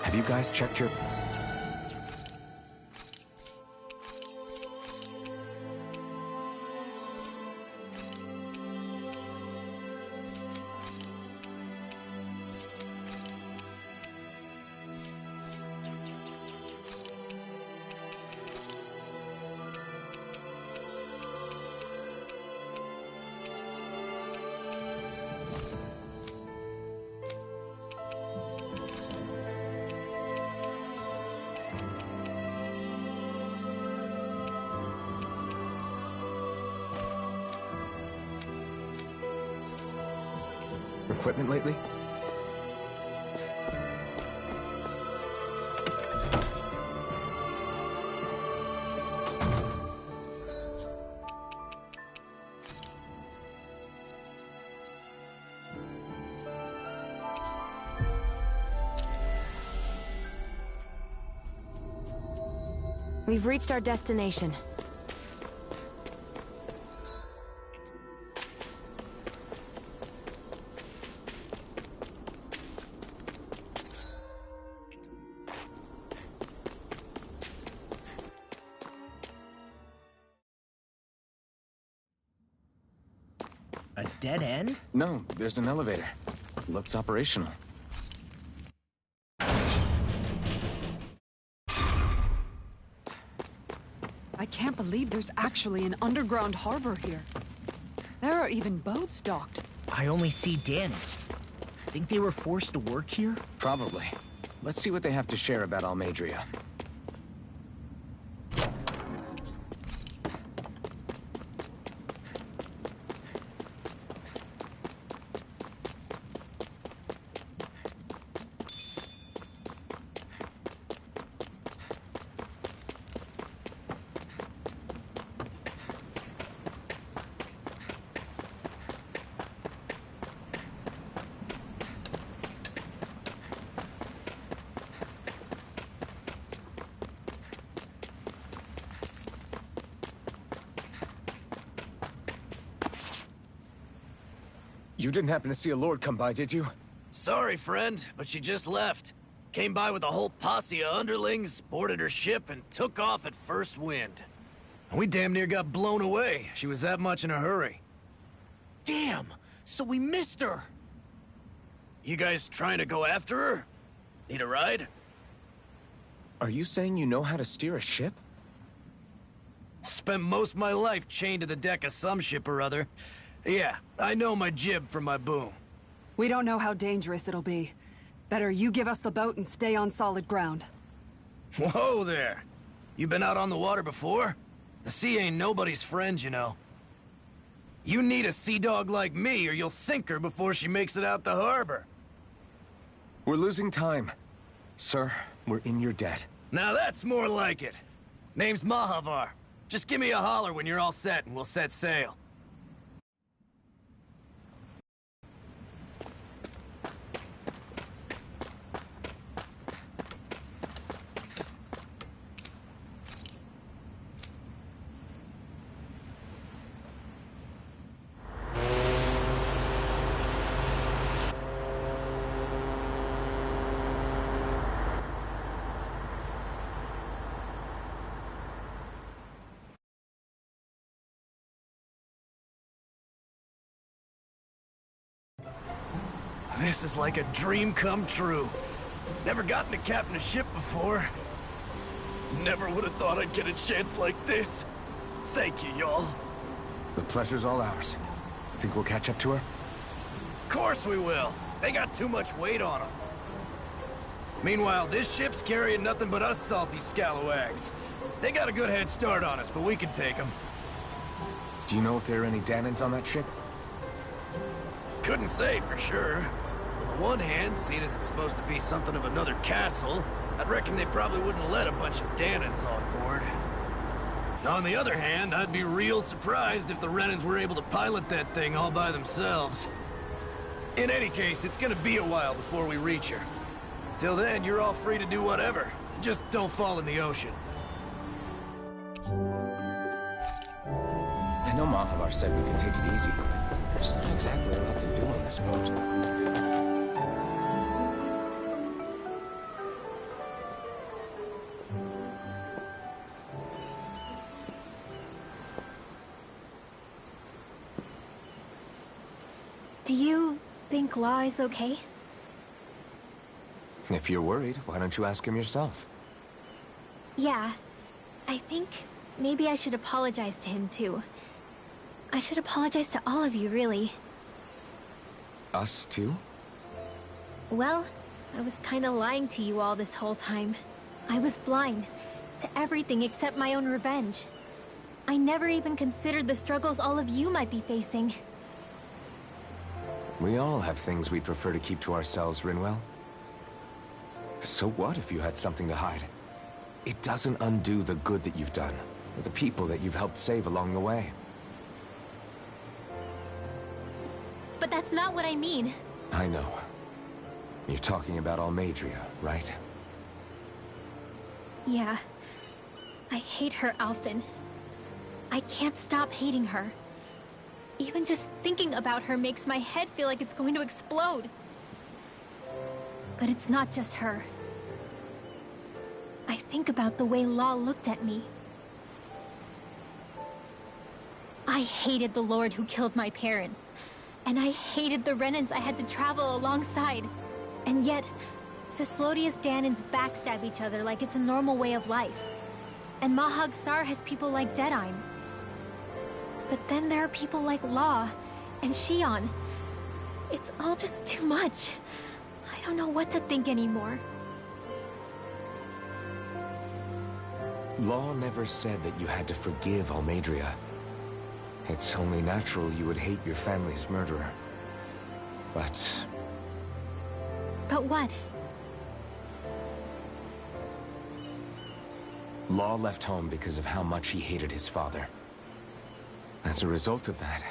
Have you guys checked your... equipment lately? We've reached our destination. A dead end? No, there's an elevator. Looks operational. I can't believe there's actually an underground harbor here. There are even boats docked. I only see Dahnans. Think they were forced to work here? Probably. Let's see what they have to share about Almeidrea. You didn't happen to see a lord come by, did you? Sorry, friend, but she just left. Came by with a whole posse of underlings, boarded her ship, and took off at first wind. We damn near got blown away. She was that much in a hurry. Damn! So we missed her! You guys trying to go after her? Need a ride? Are you saying you know how to steer a ship? Spent most of my life chained to the deck of some ship or other. Yeah, I know my jib from my boom. We don't know how dangerous it'll be. Better you give us the boat and stay on solid ground. Whoa there! You been out on the water before? The sea ain't nobody's friend, you know. You need a sea dog like me, or you'll sink her before she makes it out the harbor. We're losing time. Sir, we're in your debt. Now that's more like it. Name's Mahavar. Just give me a holler when you're all set and we'll set sail. This is like a dream come true. Never gotten to captain a ship before. Never would have thought I'd get a chance like this. Thank you, y'all. The pleasure's all ours. Think we'll catch up to her? Course we will. They got too much weight on them. Meanwhile, this ship's carrying nothing but us salty scalawags. They got a good head start on us, but we can take them. Do you know if there are any Dahnans on that ship? Couldn't say for sure. On the one hand, seeing as it's supposed to be something of another castle, I'd reckon they probably wouldn't let a bunch of Dahnans on board. On the other hand, I'd be real surprised if the Renans were able to pilot that thing all by themselves. In any case, it's gonna be a while before we reach her. Until then, you're all free to do whatever. Just don't fall in the ocean. I know Mahavar said we can take it easy, but there's not exactly a lot to do on this boat. Do you think Law is okay? If you're worried, why don't you ask him yourself? Yeah. I think maybe I should apologize to him too. I should apologize to all of you, really. Us too? Well, I was kinda lying to you all this whole time. I was blind to everything except my own revenge. I never even considered the struggles all of you might be facing. We all have things we'd prefer to keep to ourselves, Rinwell. So what if you had something to hide? It doesn't undo the good that you've done, or the people that you've helped save along the way. But that's not what I mean. I know. You're talking about Almeidrea, right? Yeah. I hate her, Alphen. I can't stop hating her. Even just thinking about her makes my head feel like it's going to explode. But it's not just her. I think about the way Law looked at me. I hated the Lord who killed my parents. And I hated the Renans I had to travel alongside. And yet, Cyslodia's Dahnans backstab each other like it's a normal way of life. And Mahag Saar has people like Deadheim. But then there are people like Law and Shionne. It's all just too much. I don't know what to think anymore. Law never said that you had to forgive Almeidrea. It's only natural you would hate your family's murderer. But what? Law left home because of how much he hated his father. As a result of that,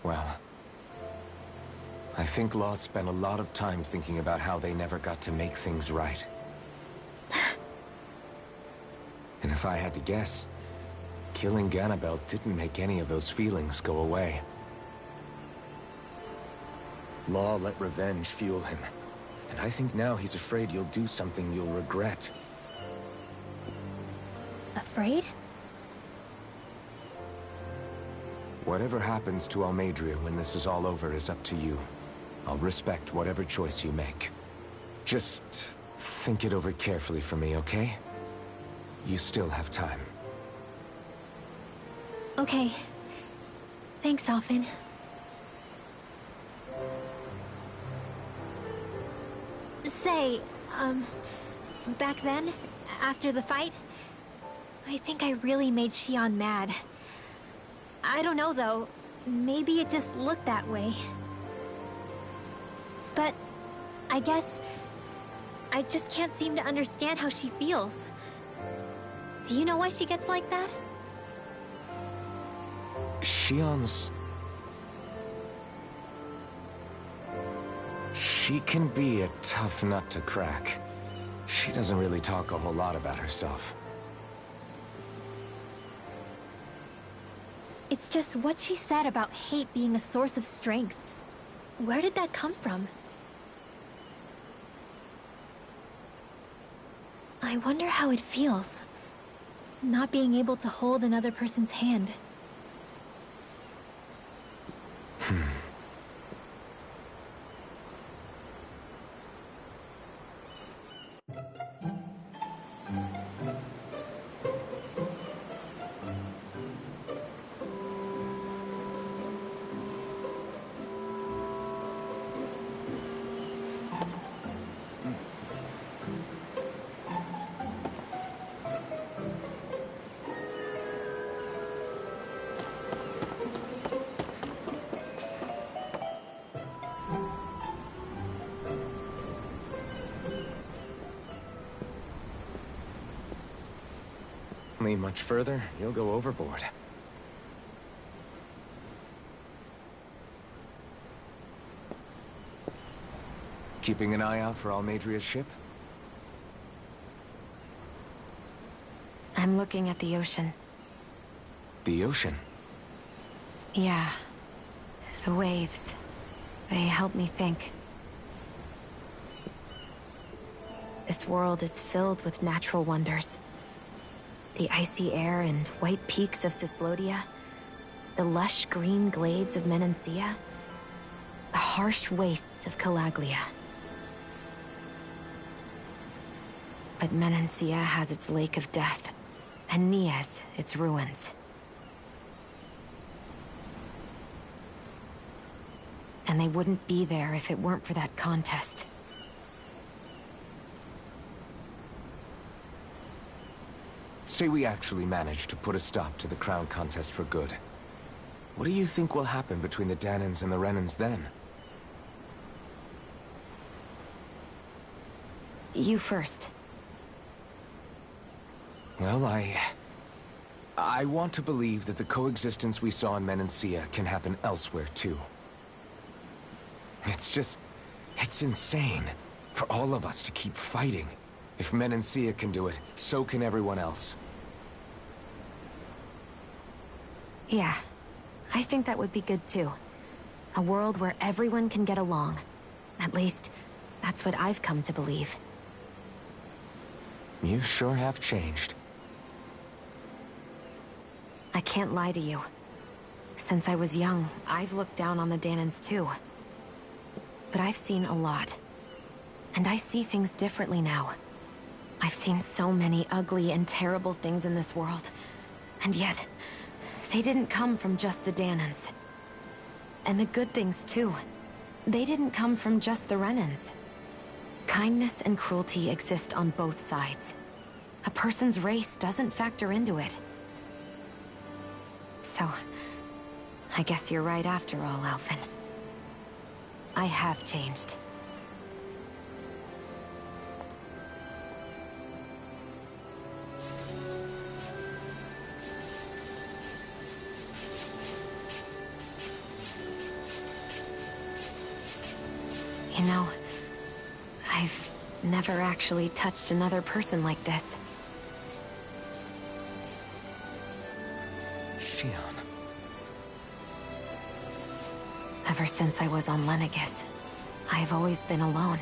well, I think Law spent a lot of time thinking about how they never got to make things right. And if I had to guess, killing Ganabel didn't make any of those feelings go away. Law let revenge fuel him, and I think now he's afraid you'll do something you'll regret. Afraid? Whatever happens to Almeidrea when this is all over is up to you. I'll respect whatever choice you make. Just think it over carefully for me, okay? You still have time. Okay. Thanks, Alphen. Say, back then, after the fight, I think I really made Shionne mad. I don't know, though. Maybe it just looked that way. But I guess I just can't seem to understand how she feels. Do you know why she gets like that? Shionne's... She can be a tough nut to crack. She doesn't really talk a whole lot about herself. It's just what she said about hate being a source of strength. Where did that come from? I wonder how it feels, not being able to hold another person's hand. Lean much further, you'll go overboard. Keeping an eye out for Almeidrea's ship? I'm looking at the ocean. The ocean? Yeah. The waves. They help me think. This world is filled with natural wonders. The icy air and white peaks of Cyslodia, the lush green glades of Menancia, the harsh wastes of Calaglia. But Menancia has its Lake of Death, and Nias its ruins. And they wouldn't be there if it weren't for that contest. Say we actually managed to put a stop to the crown contest for good. What do you think will happen between the Dahnans and the Renans then? You first. Well, I want to believe that the coexistence we saw in Menancia can happen elsewhere, too. It's insane for all of us to keep fighting. If Menancia can do it, so can everyone else. Yeah, I think that would be good too. A world where everyone can get along. At least, that's what I've come to believe. You sure have changed. I can't lie to you. Since I was young, I've looked down on the Dahnans too. But I've seen a lot. And I see things differently now. I've seen so many ugly and terrible things in this world. And yet, they didn't come from just the Dahnans. And the good things too. They didn't come from just the Renans. Kindness and cruelty exist on both sides. A person's race doesn't factor into it. So, I guess you're right after all, Alphen. I have changed. You know, I've never actually touched another person like this. Shionne. Ever since I was on Lenegis, I've always been alone.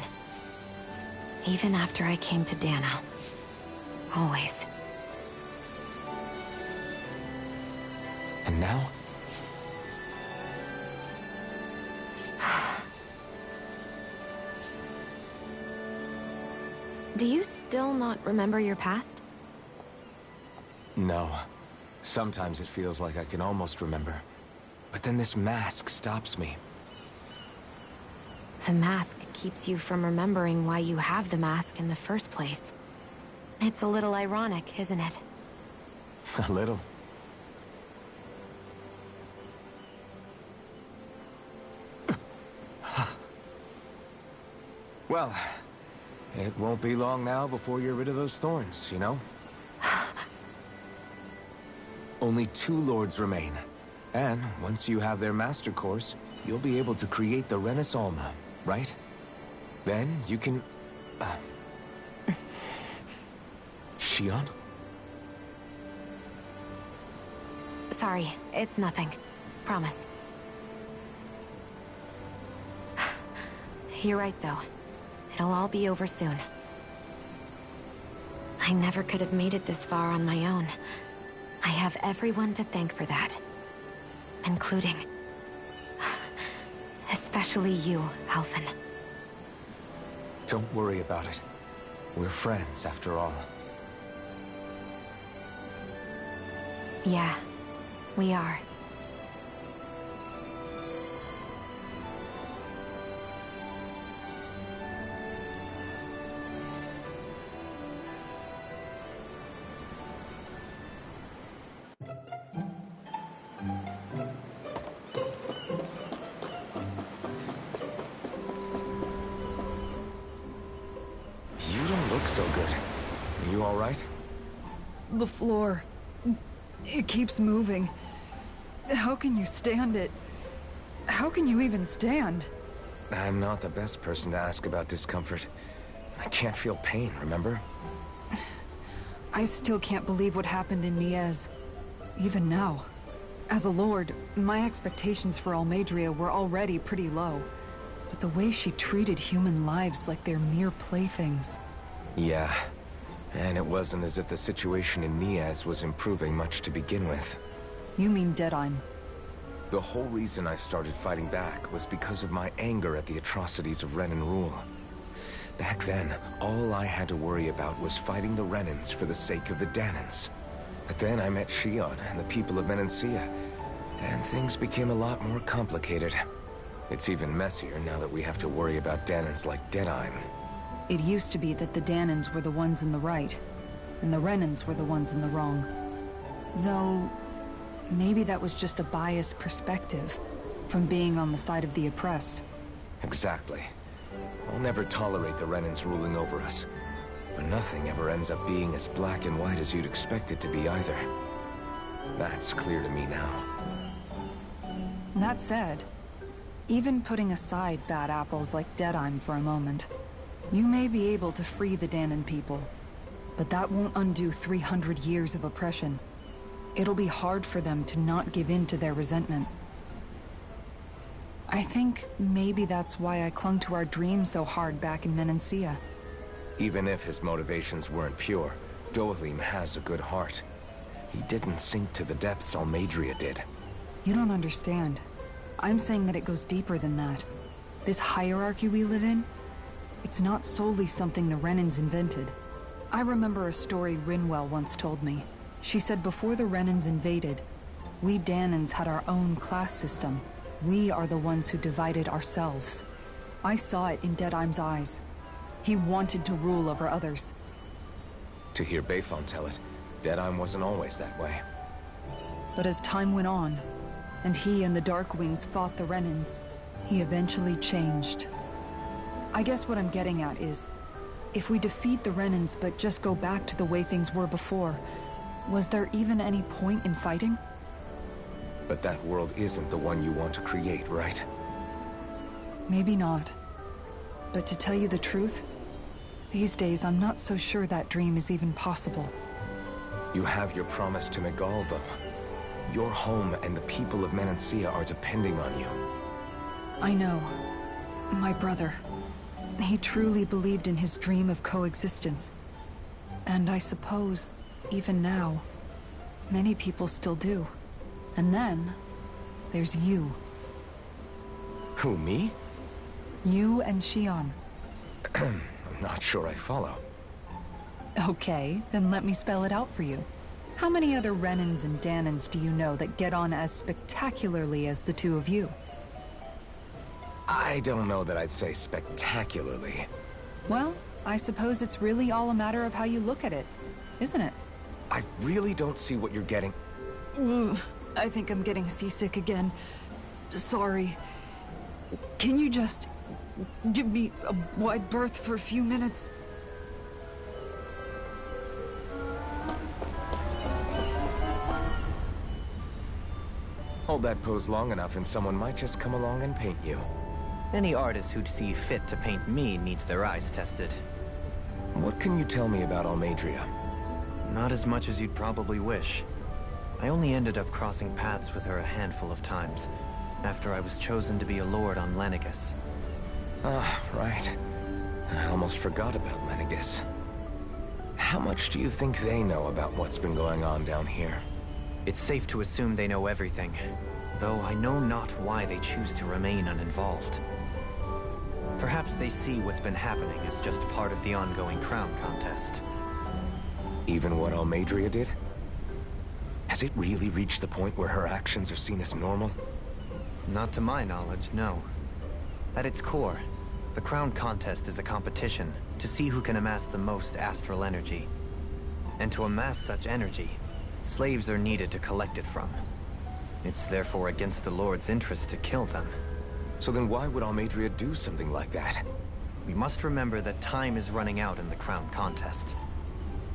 Even after I came to Dahna. Always. And now? Do you still not remember your past? No. Sometimes it feels like I can almost remember. But then this mask stops me. The mask keeps you from remembering why you have the mask in the first place. It's a little ironic, isn't it? A little. Well, it won't be long now before you're rid of those thorns, you know? Only 2 lords remain. And once you have their master course, you'll be able to create the Renis Alma, right? Then you can... Shionne? Sorry, it's nothing. Promise. You're right, though. It'll all be over soon. I never could have made it this far on my own. I have everyone to thank for that. Including... especially you, Alphen. Don't worry about it. We're friends, after all. Yeah, we are. You don't look so good. Are you all right? The floor. It keeps moving. How can you stand it? How can you even stand? I'm not the best person to ask about discomfort. I can't feel pain, remember? I still can't believe what happened in Niez. Even now. As a lord, my expectations for Almeidrea were already pretty low. But the way she treated human lives like they're mere playthings. Yeah. And it wasn't as if the situation in Niez was improving much to begin with. You mean Deadheim? The whole reason I started fighting back was because of my anger at the atrocities of Renan rule. Back then, all I had to worry about was fighting the Renans for the sake of the Dahnans. But then I met Shionne and the people of Menancia, and things became a lot more complicated. It's even messier now that we have to worry about Dahnans like Deadheim. It used to be that the Dahnans were the ones in the right, and the Renans were the ones in the wrong. Though, maybe that was just a biased perspective from being on the side of the oppressed. Exactly. I'll never tolerate the Renans ruling over us. But nothing ever ends up being as black and white as you'd expect it to be either. That's clear to me now. That said, even putting aside bad apples like Deadheim for a moment, you may be able to free the Dahnan people, but that won't undo 300 years of oppression. It'll be hard for them to not give in to their resentment. I think maybe that's why I clung to our dream so hard back in Menancia. Even if his motivations weren't pure, Dohalim has a good heart. He didn't sink to the depths Almeidrea did. You don't understand. I'm saying that it goes deeper than that. This hierarchy we live in, it's not solely something the Renans invented. I remember a story Rinwell once told me. She said before the Renans invaded, we Dahnans had our own class system. We are the ones who divided ourselves. I saw it in Deadheim's eyes. He wanted to rule over others. To hear Bayfon tell it, Deadheim wasn't always that way. But as time went on, and he and the Darkwings fought the Renans, he eventually changed. I guess what I'm getting at is, if we defeat the Renans but just go back to the way things were before, was there even any point in fighting? But that world isn't the one you want to create, right? Maybe not. But to tell you the truth, these days I'm not so sure that dream is even possible. You have your promise to Miguel, though. Your home and the people of Menancia are depending on you. I know. My brother. He truly believed in his dream of coexistence. And I suppose, even now, many people still do. And then, there's you. Who, me? You and Xion. I'm not sure I follow. Okay, then let me spell it out for you. How many other Renans and Dahnans do you know that get on as spectacularly as the two of you? I don't know that I'd say spectacularly. Well, I suppose it's really all a matter of how you look at it, isn't it? I really don't see what you're getting. Ugh, I think I'm getting seasick again. Sorry. Can you just give me a wide berth for a few minutes? Hold that pose long enough and someone might just come along and paint you. Any artist who'd see fit to paint me needs their eyes tested. What can you tell me about Almeidrea? Not as much as you'd probably wish. I only ended up crossing paths with her a handful of times, after I was chosen to be a lord on Lenegis. Ah, right. I almost forgot about Lenegis. How much do you think they know about what's been going on down here? It's safe to assume they know everything, though I know not why they choose to remain uninvolved. Perhaps they see what's been happening as just part of the ongoing crown contest. Even what Almeidrea did? Has it really reached the point where her actions are seen as normal? Not to my knowledge, no. At its core, the crown contest is a competition to see who can amass the most astral energy. And to amass such energy, slaves are needed to collect it from. It's therefore against the Lord's interest to kill them. So then why would Almeidrea do something like that? We must remember that time is running out in the crown contest.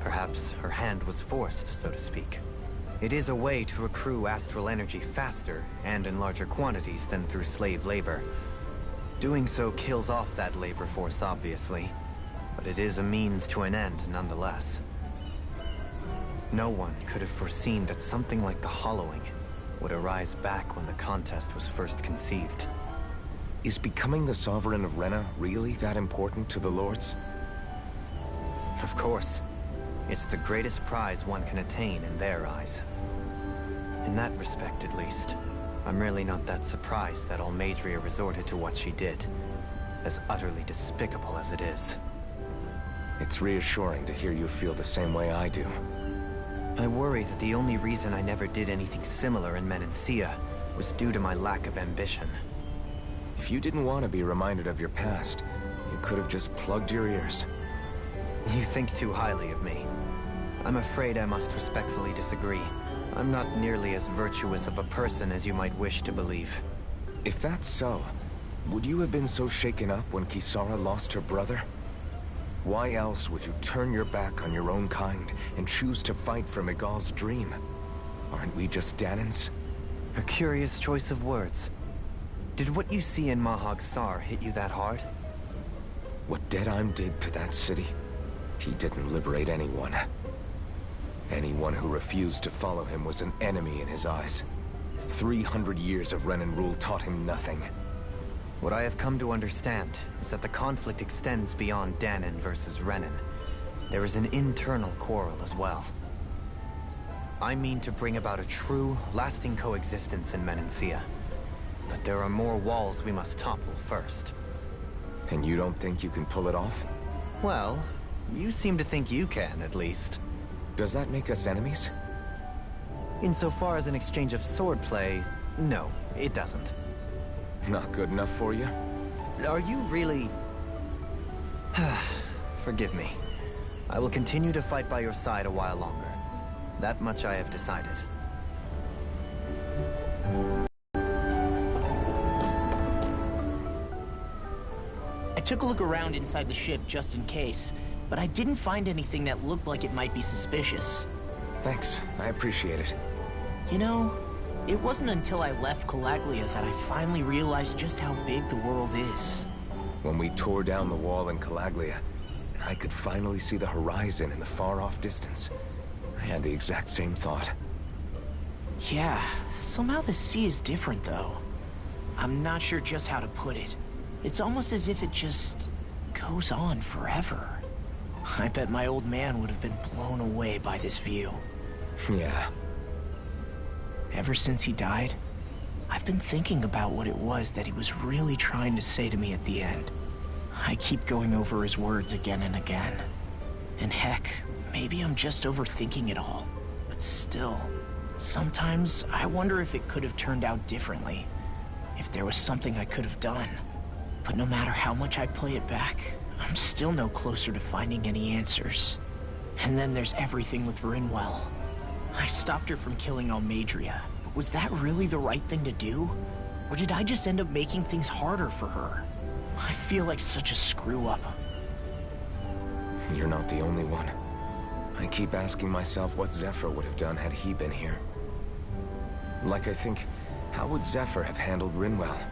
Perhaps her hand was forced, so to speak. It is a way to accrue astral energy faster and in larger quantities than through slave labor. Doing so kills off that labor force, obviously, but it is a means to an end nonetheless. No one could have foreseen that something like the Hollowing would arise back when the contest was first conceived. Is becoming the Sovereign of Rena really that important to the Lords? Of course. It's the greatest prize one can attain in their eyes. In that respect, at least, I'm really not that surprised that Almeidrea resorted to what she did, as utterly despicable as it is. It's reassuring to hear you feel the same way I do. I worry that the only reason I never did anything similar in Menancia was due to my lack of ambition. If you didn't want to be reminded of your past, you could have just plugged your ears. You think too highly of me. I'm afraid I must respectfully disagree. I'm not nearly as virtuous of a person as you might wish to believe. If that's so, would you have been so shaken up when Kisara lost her brother? Why else would you turn your back on your own kind and choose to fight for Miguel's dream? Aren't we just Danans? A curious choice of words. Did what you see in Mahag Saar hit you that hard? What Deadheim did to that city, he didn't liberate anyone. Anyone who refused to follow him was an enemy in his eyes. 300 years of Renan rule taught him nothing. What I have come to understand is that the conflict extends beyond Danan versus Renan. There is an internal quarrel as well. I mean to bring about a true, lasting coexistence in Menancia. But there are more walls we must topple first. And you don't think you can pull it off? Well, you seem to think you can, at least. Does that make us enemies? Insofar as an exchange of swordplay, no, it doesn't. Not good enough for you? Are you really... Forgive me. I will continue to fight by your side a while longer. That much I have decided. I took a look around inside the ship just in case, but I didn't find anything that looked like it might be suspicious. Thanks, I appreciate it. You know, it wasn't until I left Calaglia that I finally realized just how big the world is. When we tore down the wall in Calaglia, and I could finally see the horizon in the far-off distance, I had the exact same thought. Yeah, somehow the sea is different though. I'm not sure just how to put it. It's almost as if it just goes on forever. I bet my old man would have been blown away by this view. Yeah. Ever since he died, I've been thinking about what it was that he was really trying to say to me at the end. I keep going over his words again and again. And heck, maybe I'm just overthinking it all. But still, sometimes I wonder if it could have turned out differently. If there was something I could have done. But no matter how much I play it back, I'm still no closer to finding any answers. And then there's everything with Rinwell. I stopped her from killing Almadria, but was that really the right thing to do? Or did I just end up making things harder for her? I feel like such a screw-up. You're not the only one. I keep asking myself what Zephyr would have done had he been here. Like I think, how would Zephyr have handled Rinwell?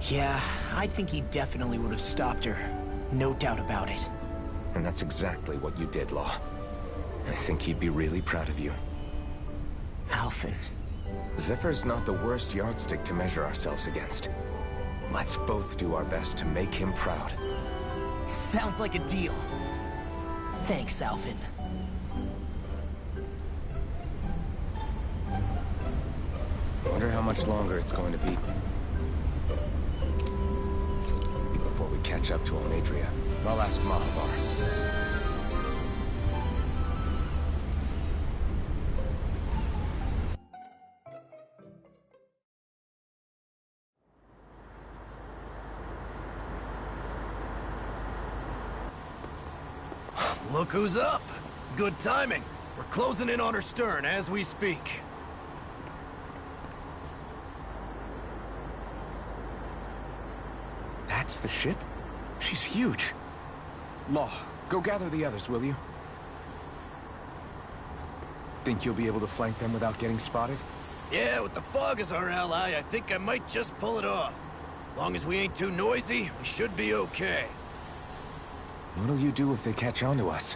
Yeah, I think he definitely would have stopped her. No doubt about it. And that's exactly what you did, Law. I think he'd be really proud of you. Alphen. Zephyr's not the worst yardstick to measure ourselves against. Let's both do our best to make him proud. Sounds like a deal. Thanks, Alphen. Wonder how much longer it's going to be before we catch up to Almadria. I'll ask Mahavar. Look who's up! Good timing. We're closing in on her stern as we speak. That's the ship? She's huge. Law, go gather the others, will you? Think you'll be able to flank them without getting spotted? Yeah, with the fog as our ally, I think I might just pull it off. Long as we ain't too noisy, we should be okay. What'll you do if they catch on to us?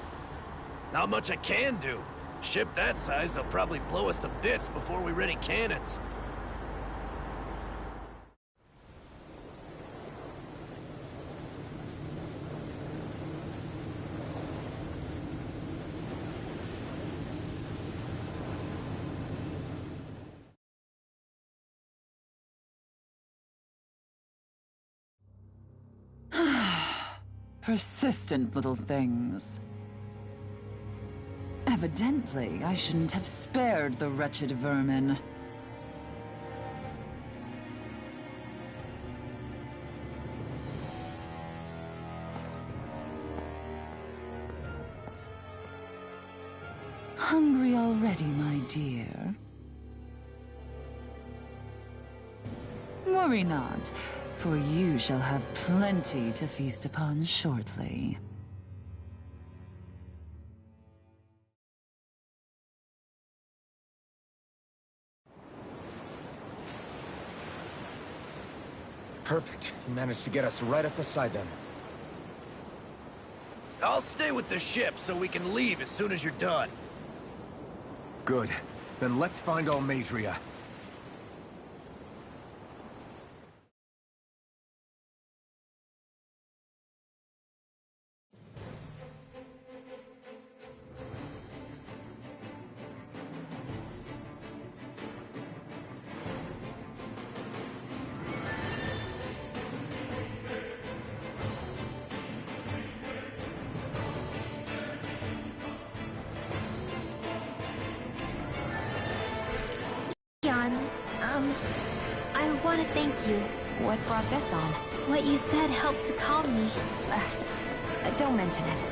Not much I can do. Ship that size, they'll probably blow us to bits before we ready cannons. Persistent little things. Evidently, I shouldn't have spared the wretched vermin. Hungry already, my dear? Worry not, for you shall have plenty to feast upon shortly. Perfect. You managed to get us right up beside them. I'll stay with the ship so we can leave as soon as you're done. Good. Then let's find Almadria. I want to thank you. What brought this on? What you said helped to calm me. Don't mention it.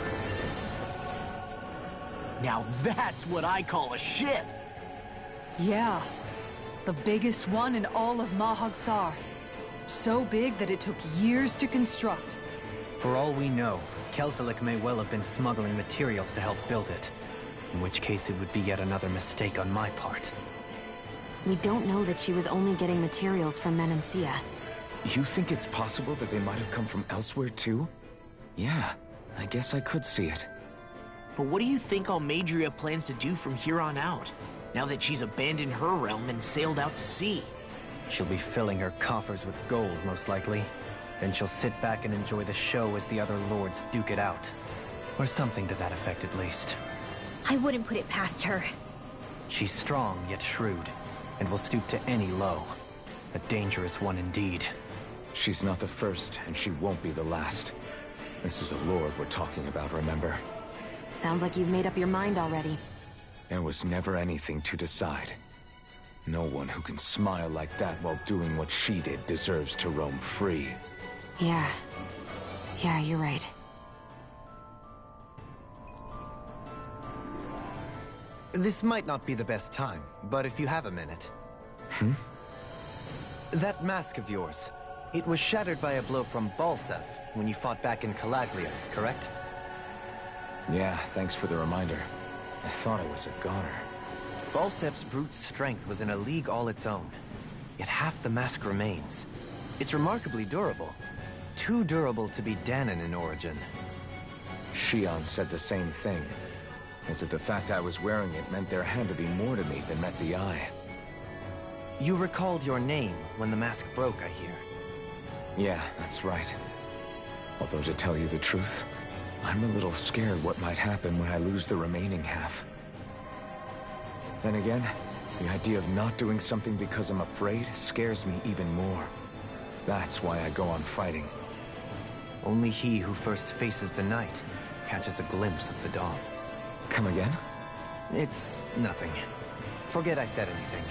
Now that's what I call a ship! Yeah. The biggest one in all of Mahag Saar. So big that it took years to construct. For all we know, Kelzelik may well have been smuggling materials to help build it. In which case it would be yet another mistake on my part. We don't know that she was only getting materials from Menancia. You think it's possible that they might have come from elsewhere too? Yeah, I guess I could see it. But what do you think Almadria plans to do from here on out, now that she's abandoned her realm and sailed out to sea? She'll be filling her coffers with gold, most likely. Then she'll sit back and enjoy the show as the other lords duke it out. Or something to that effect, at least. I wouldn't put it past her. She's strong, yet shrewd, and will stoop to any low. A dangerous one indeed. She's not the first, and she won't be the last. This is a lord we're talking about, remember? Sounds like you've made up your mind already. There was never anything to decide. No one who can smile like that while doing what she did deserves to roam free. Yeah. Yeah, you're right. This might not be the best time, but if you have a minute. That mask of yours, it was shattered by a blow from Balsev when you fought back in Calaglia, correct? Yeah, thanks for the reminder. I thought I was a goner. Balsev's brute strength was in a league all its own, yet half the mask remains. It's remarkably durable. Too durable to be Dahnan in origin. Shion said the same thing. As if the fact I was wearing it meant there had to be more to me than met the eye. You recalled your name when the mask broke, I hear. Yeah, that's right. Although to tell you the truth, I'm a little scared what might happen when I lose the remaining half. Then again, the idea of not doing something because I'm afraid scares me even more. That's why I go on fighting. Only he who first faces the night catches a glimpse of the dawn. Come again? It's nothing. Forget I said anything.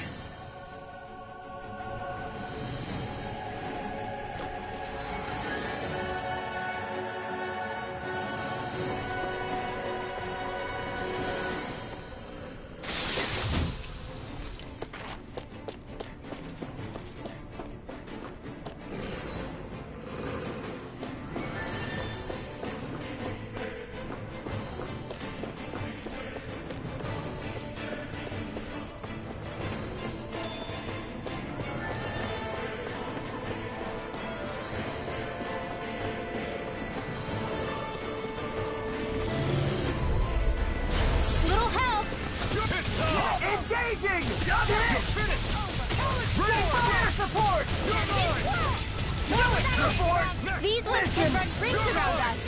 These ones can run rings around us.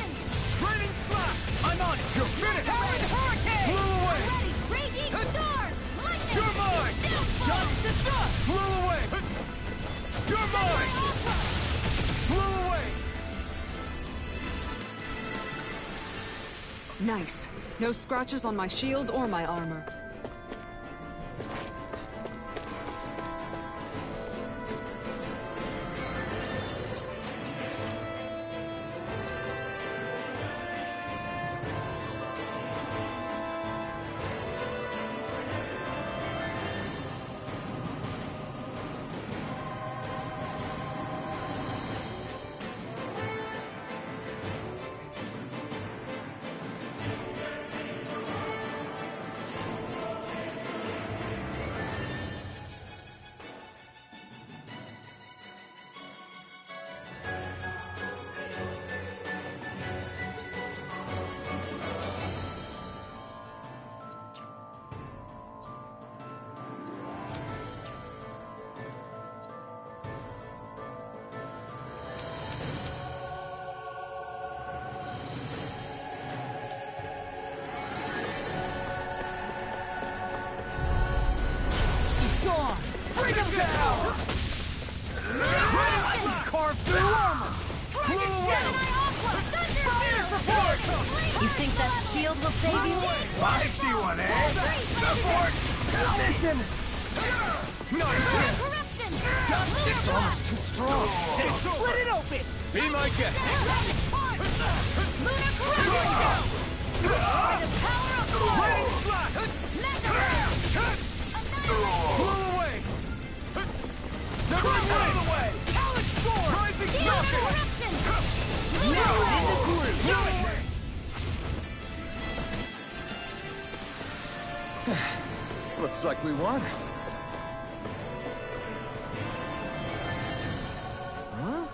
Raining slap! I'm on it! You're finished! Hurricane! Blew away! Ready! Raging storm! Lightning! You're mine! Downfall! Blew away! You're mine! Blew away! Nice. No scratches on my shield or my armor. shield will save you? Feisty one, eh? Support! Mission! It's almost too strong. Split it open! Be my guest! Blow away! Never out of the way! Talent Storm! Rising Now in the groove! Looks like we won. Huh?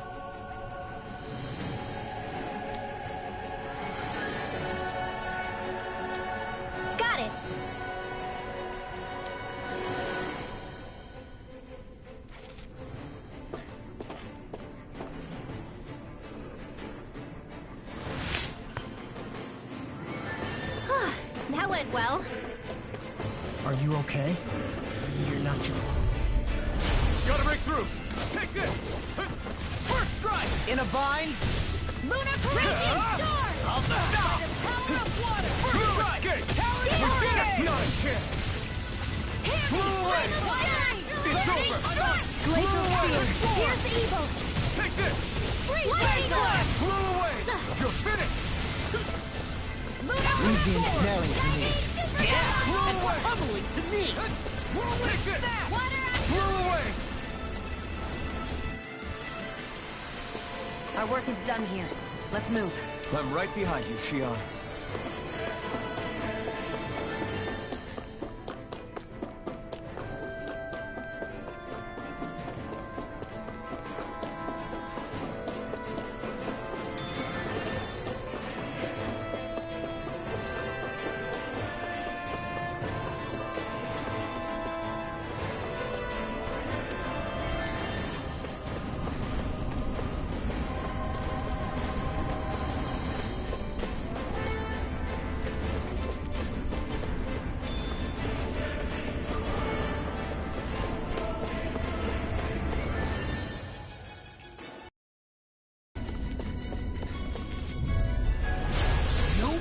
Got it! That went well. Are you okay? You're not too... Gotta break through! Take this! First strike! In a bind? Lunar Corruption Storm! I'll stop! By the power of water! First strike! Talent We did it! Storm! Not a chance! Blow away! It's over! Glacial Field! Here's the evil! Take this! Freeze Blazer! Blow away! You're finished! Lunar ensnaring to me. Blow away! Bubbling to me! Take this! Water Blow away! Our work is done here. Let's move. I'm right behind you, Shion.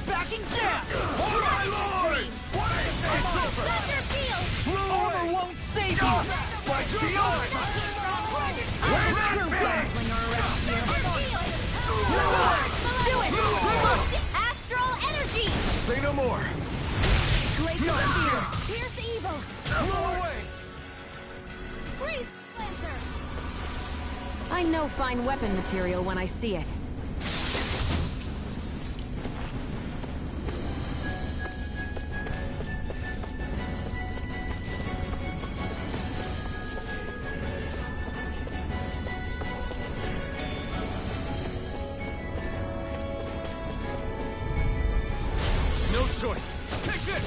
Backing down! Oh my lord! What is this? Thunder Field! Armor won't save you! Fight beyond! Where's that Do it! Astral Energy! Say no more. Glacial Field! Here's the evil! Blow away! Freeze Lancer! I know fine weapon material when I see it. No choice! Take this!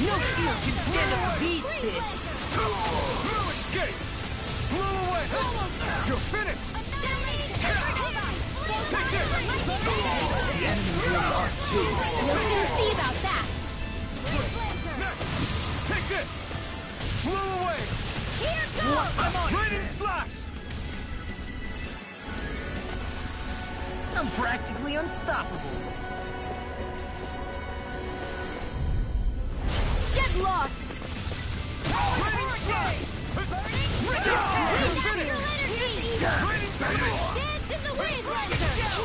No shield can stand up to these fists! No escape! Blow away! You're finished! Take this! The enemy wields ours too. We'll soon see about that! Next! Take this! Blow away! Here goes! Lightning slash! I'm practically unstoppable. Get lost! Lightning slash! Astral Energy! Dance in the wind!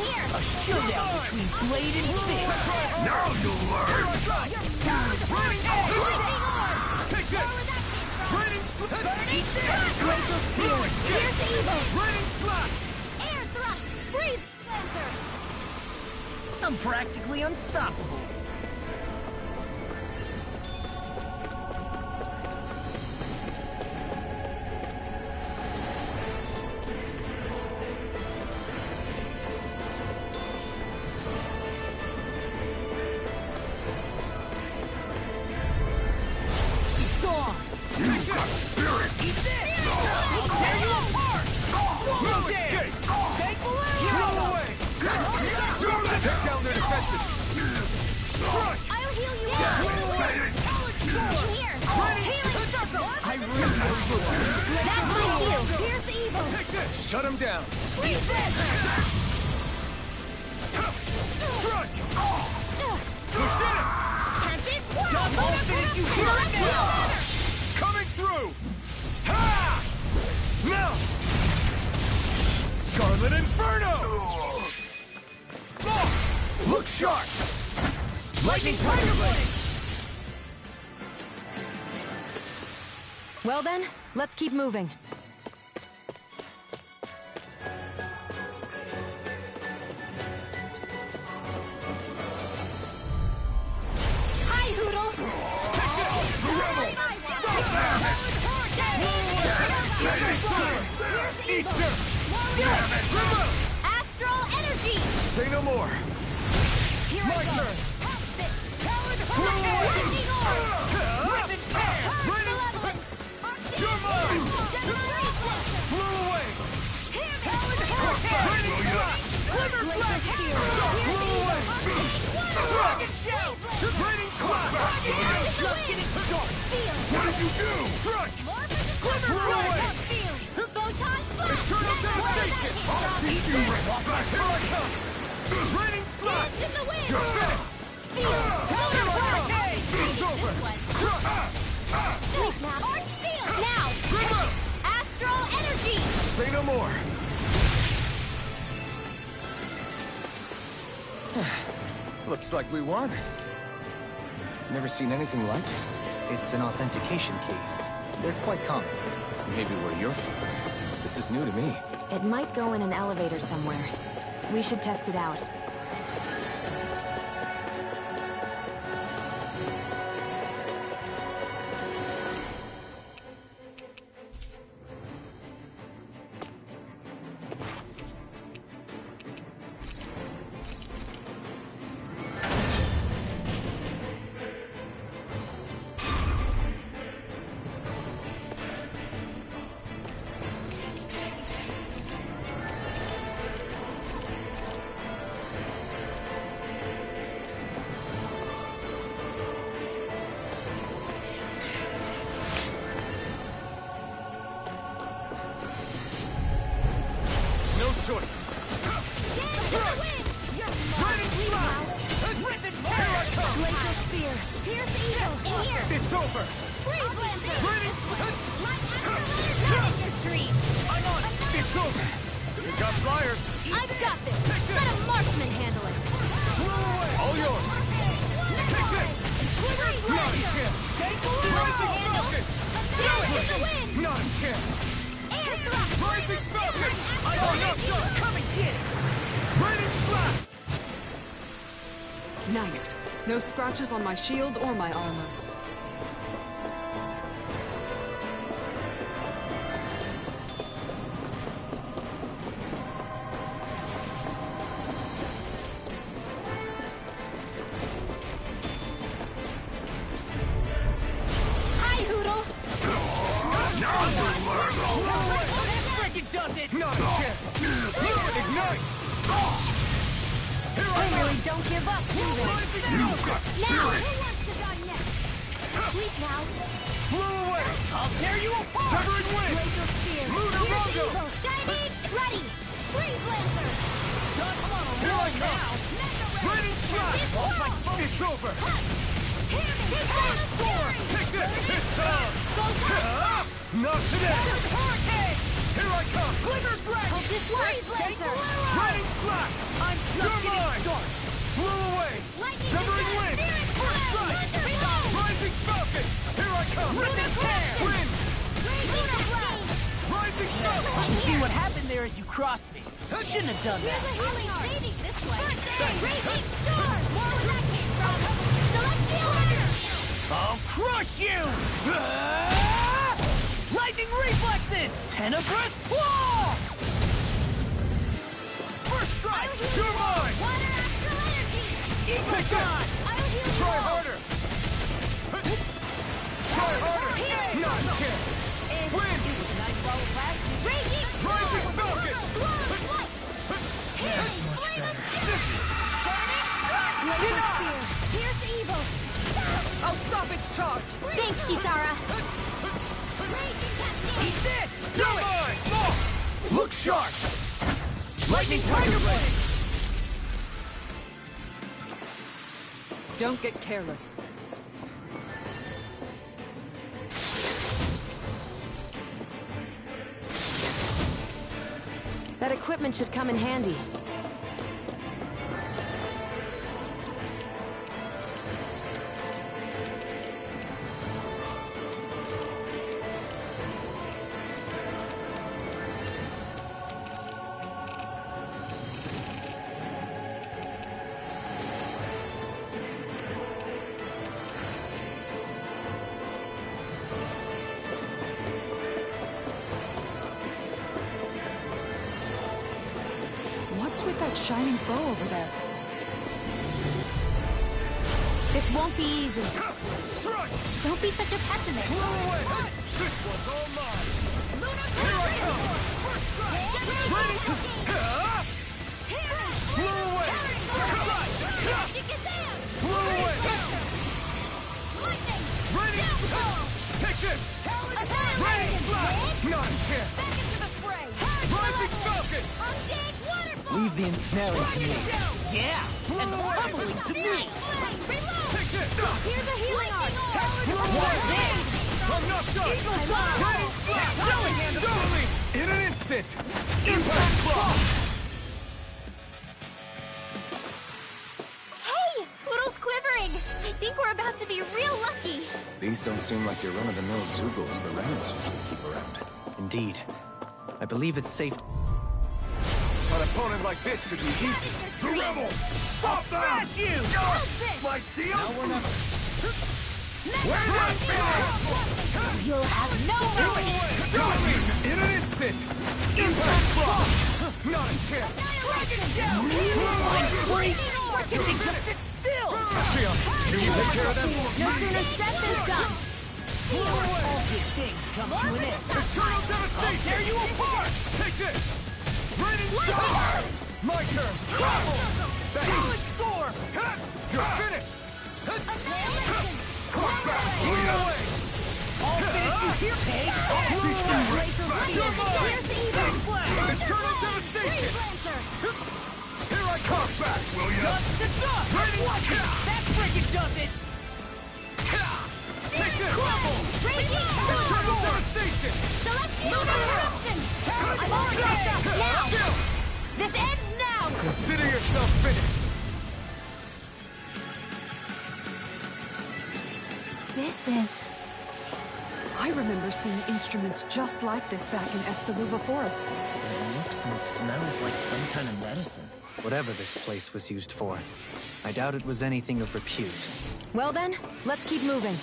Here! A showdown between blade and fist. Now you'll learn! Take this! Lightning slash! Glacial Field! Here's the evil! Lightning slash! Air thrust! Freeze Lancer! I'm practically unstoppable. You've got spirit! I'll tear you apart! No escape! Blow away! Take down their defenses! Crush! I'll heal you up! Here! Healing circle! I really wish you were. That's my shield! Here's the evil! Take this! Shut him down! Reflex! Strike! You did it! Catch it! Jump all finish you right now! Coming through! Ha! Now! Scarlet Inferno! Oh! Look sharp! Lightning Tiger Blade! Well then, let's keep moving. Hi, Hoodle! Astral energy! Say no more! My turn! Lightning orb! You're mine! Blew away! Raining Blast! Glitter Blast! Blew away! Dragon Shell! Raining Clap! Just getting started! What did you do? Strike! Blew away! Eternal Devastation! I'll beat you! Here I come! Raining Slap! You're finished! Here I come! It's over! Now! Astral energy! Say no more! Looks like we won. Never seen anything like it. It's an authentication key. They're quite common. Maybe we're your fault. This is new to me. It might go in an elevator somewhere. We should test it out. No choice. Glacial Spear! Pierce Eagle! Here! It's over! Freeze Lancer! Raining Light Astral Energy! Your stream! I'm on it! It's over! You got flyers! I've got this! Let a marksman handle it! All yours! Take this! Not a chance! Rising Falcon! Not a chance! Rising Falcon! I'm not done! Come and get it! Raining Slap! Nice. No scratches on my shield or my armor. Hi, Hoodle! Freaking does it! Not a chance! Ignite! Here I They really don't give up, do they? Now! Who wants to die next? Sleep now. Blew away! I'll tear you apart! Severing Wind! Glacial Spear! Lunar Pierce Rondo! Eagle! Shining! Ready! Freeze Lancer! Here I come! Raining Slap! It's over! Take this! It's on! Not today! Here I come! Glitter Dragon! Freeze Lancer! Raining Slap! I'm just getting started! Blew away! Severing Wind! First strike! Rising Falcon! Here I come! Wind! Rising Falcon! See what happened there as you crossed me. Shouldn't have done that. I'll crush you! Lightning reflexes! Tenebrous claw! First strike! You're mine! Take that! Try harder! Try harder! Not a chance! Wind! Rising Falcon! That's much better. Here's evil! I'll stop its charge! Thanks, Kisara! Eat this! You're mine! Shark! Lightning Tiger Blade! Don't get careless. That equipment should come in handy. What's with that shining foe over there? This won't be easy. Don't be such a pessimist. This one's all mine! Here I come! Ready? Blow away! Blow away! Ready? Take this! Ready? Not a chance! Rising Falcon! Leave the ensnaring to me. Yeah, and the pummeling to me. Take this! Here's a healing art. I'm knocked up! Ready? Totally! In an instant! Impact Claw! Hey, Poodle's quivering. I think we're about to be real lucky. These don't seem like your run-of-the-mill Zoogles the Renans usually keep around. Indeed. I believe it's safe. An opponent like this should be easy. The Rebel! I'll smash you! My deal? Now we're not... You'll have no mercy. In an instant! Impact Claw! Not a chance! Dragon down! Just sit still! Can you take care of them? No sooner said than done. All good things come to an end. Eternal Devastation! Tear you apart! Take this! Raining Star! My turn! Travel! Solid Storm! You're finished! Cross back! Lead away! All finished you here, Take! You're mine! Eternal Devastation! Here I come back, will ya? Dust to dust! Ready? That friggin' does it! Take this! Eternal Devastation! I'm all wrapped up now. This ends now. Consider yourself finished! This is... I remember seeing instruments just like this back in Estaluva Forest. It looks and smells like some kind of medicine. Whatever this place was used for, I doubt it was anything of repute. Well then, let's keep moving.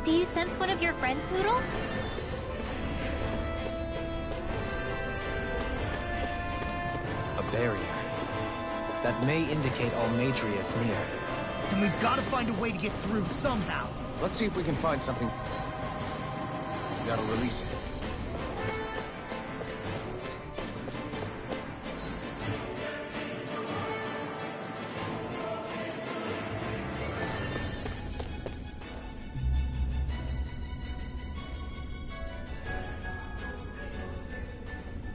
Do you sense one of your friends, Hoodle? A barrier. That may indicate Almadria is near. Then we've got to find a way to get through somehow. Let's see if we can find something. That'll release it.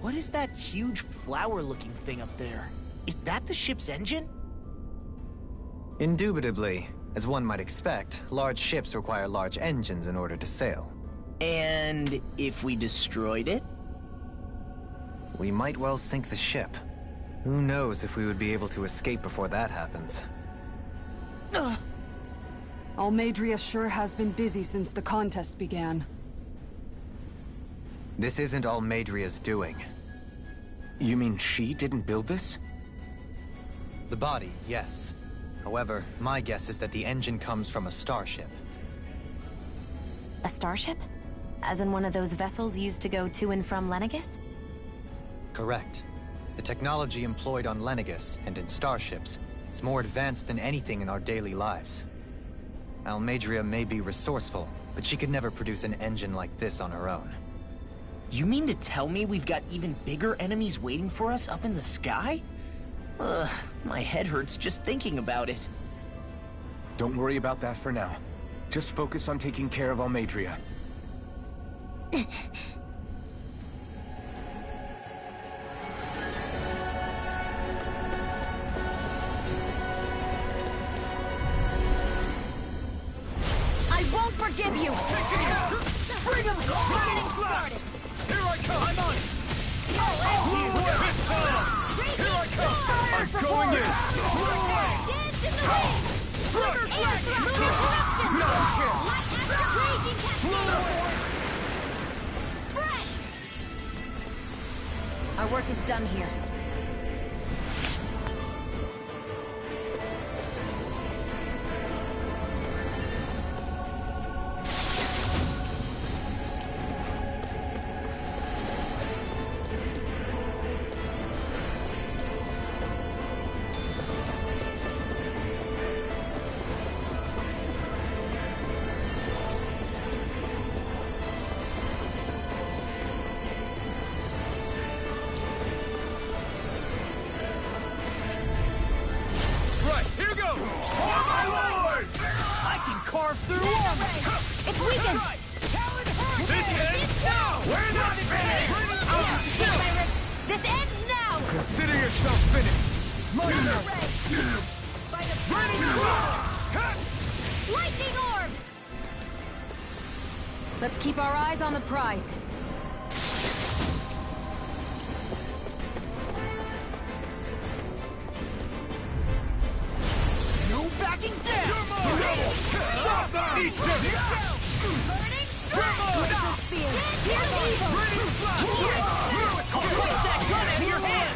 What is that huge flower-looking thing up there? Is that the ship's engine? Indubitably. As one might expect, large ships require large engines in order to sail. And if we destroyed it? We might well sink the ship. Who knows if we would be able to escape before that happens. Almeidria sure has been busy since the contest began. This isn't Almeidria's doing. You mean she didn't build this? The body, yes. However, my guess is that the engine comes from a starship. A starship? As in one of those vessels used to go to and from Lenegis? Correct. The technology employed on Lenegis and in starships is more advanced than anything in our daily lives. Almeidria may be resourceful, but she could never produce an engine like this on her own. You mean to tell me we've got even bigger enemies waiting for us up in the sky? Ugh, my head hurts just thinking about it. Don't worry about that for now. Just focus on taking care of Almeidria. I won't forgive you! Bring him! Getting started! Here I come! I'm on it! Here I come! I'm going in! Dance in the ring! Trigger flash! Moving corruption! Raging cascade! Spread! Our work is done here. Right, here goes! For my lord! I can carve through armor! It's weakened! This ends now! We're not finished! This ends now! Consider yourself finished! Lightning orb! Let's keep our eyes on the prize. No backing down! Eat them! Spear! Here's evil! Put that gun out of your hand!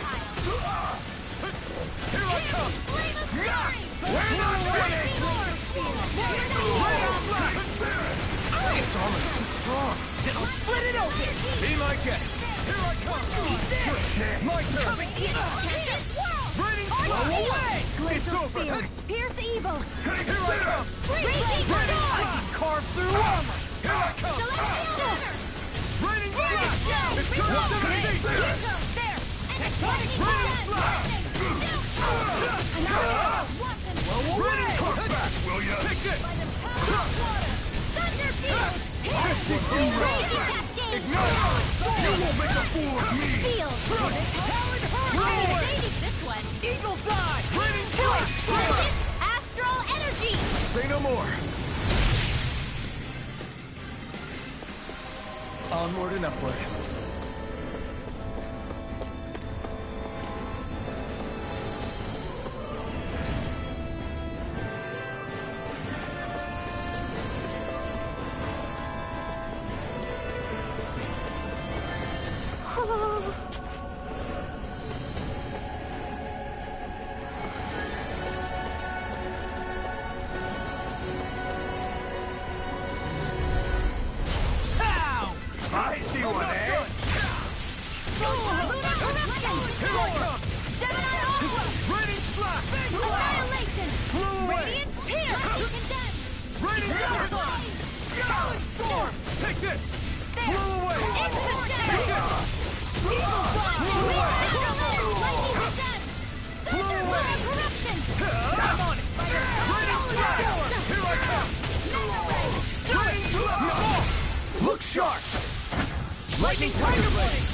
Here I come! We're not finished! It's almost too strong. Then I'll split it open! Be my guest. Here I come! Eat this! My turn. Come and get it! Blow away! It's over! Spear! Pierce evil! Here I come! Raging I storm! can carve through armor! Here I come! Celestial! Raining flash! It's turned up to the deep! There! And lightning Blow away! Will ya? Take this! Thunderfield! Raging cascade! Ignite! You won't make a fool of me! Field! Blow away! This one! Eagle Side! Raining flash! Astral energy! Say no more. Onward and upward. I see one, eh? Lunar corruption! Here I come! Gemini Aqua! Raining flash! Annihilation! Blow away! Radiant Pierce! Condense! Raining flash! Scaling storm! Take this! Blow away! Instant Take damage! this! Evil Flash! Blow away! Lightning Condense! Blow away! Lunar corruption! I'm on it! Raining flash! Here I come! Raining flash! Look sharp! Lightning Tiger Blade!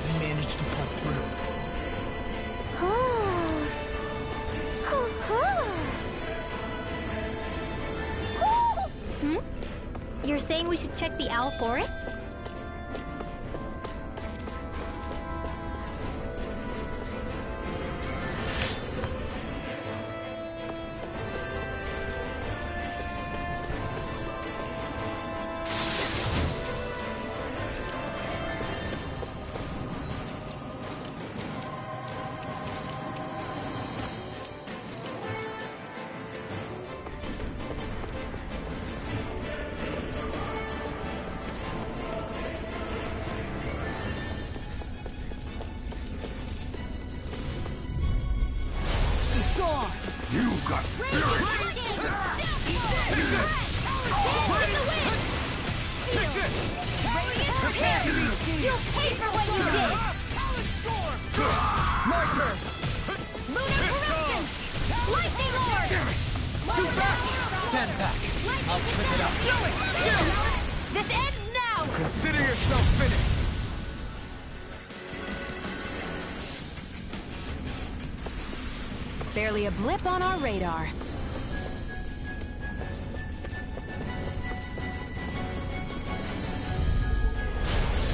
We managed to pull through. we should check the Owl Forest? You got fury! You'll pay for what you did! My turn! Lunar Corruption! Lightning Lord! Too fast! Stand back. I'll trip it up. This ends now! Consider yourself finished! Barely a blip on our radar.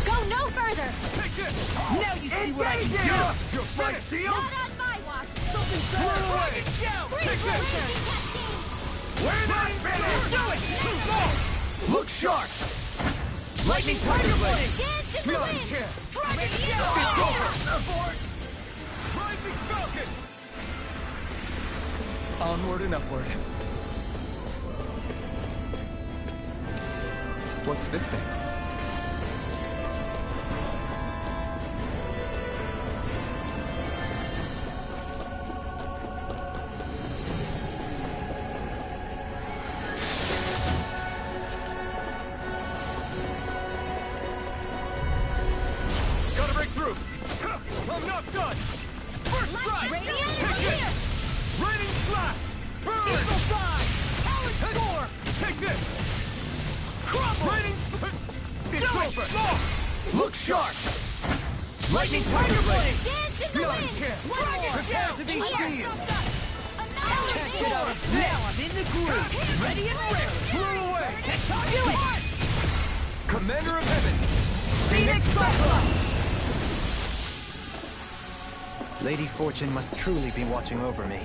Go no further! Take this! Now you see what I can do! You're fight deal? Not on my watch! Something better! away! Take this! We're not finished! Do it! Look sharp! Lightning Tiger Blade! Dance in the Not a wind! chance! Dragon It's Shield! over! Rising Falcon! Onward and upward. What's this thing? Gotta break through! I'm not done! First strike! Take it! Raining Slash! Burn! Eagle Dive! Talon Storm! Take this! Crumble! Raining... It's over! Look sharp! Lightning Tiger Blade! Dance in the Not a wind! chance! Prepare to be sealed! Can't Get out of now! I'm in the groove! Ready and raring! Blew away! Do it! Commander of Heaven! Phoenix Cyclops! Lady Fortune must truly be watching over me.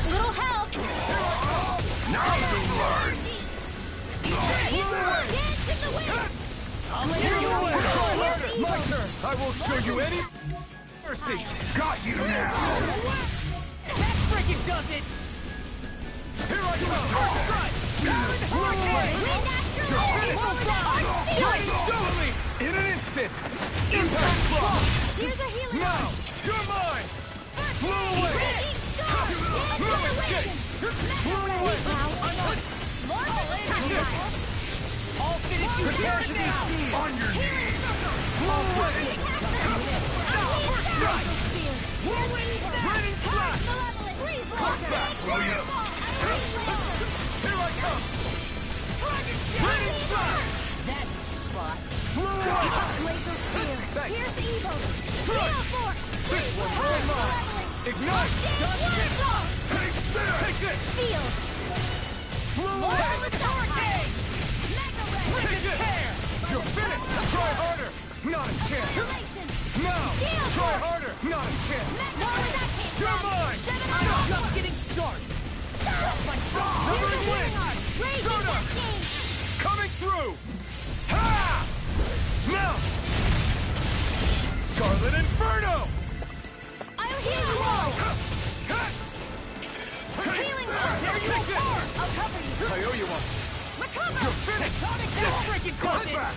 Little help! Now you learn! Dance in the wind! My turn! I won't show you any mercy! Got you now! That freaking does it! Here I come! In an instant! Impact block! Here's a healing Now! You're mine! Blow away! No escape! Blow away! All finished Prepare to be now! seen! On your knees! Blow away! Raining Slash! Come back, will you? Here I come! Raining Slash! That's the spot. Blow away! Laser Spear! Thanks. Here's Evo! Strike! Gale Force! Nice! Take this! Feel! Blow away! Take it! You're finished! Try harder! Not a chance! Now! Try harder! Not a chance! You're mine! I'm just getting started. Never win! Soda! Coming through! Ha! Now! Scarlet Inferno! I'll heal you all! Healing one! There you go! I'll cover you! I owe you one! Recover! You're finished! This freaking Come bucket. back!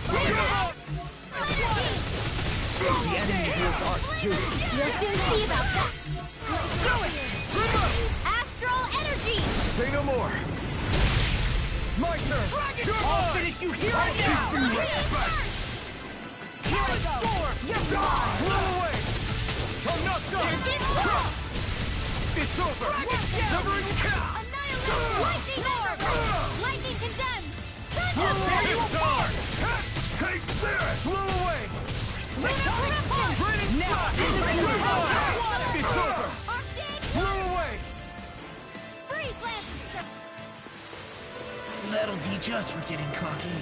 The enemy heals ours too. We'll soon see about that! Astral energy! Say no more! My turn! I'll finish you here and now. Here I go! You're gone! Blow away! I'm not done! It's over! Never again! Lightning over! Lightning condemned! Blow Thunder! away! Hey, spirit! Blow away! Now, It's over! Blow away! Freeze lance! That'll teach us for getting cocky.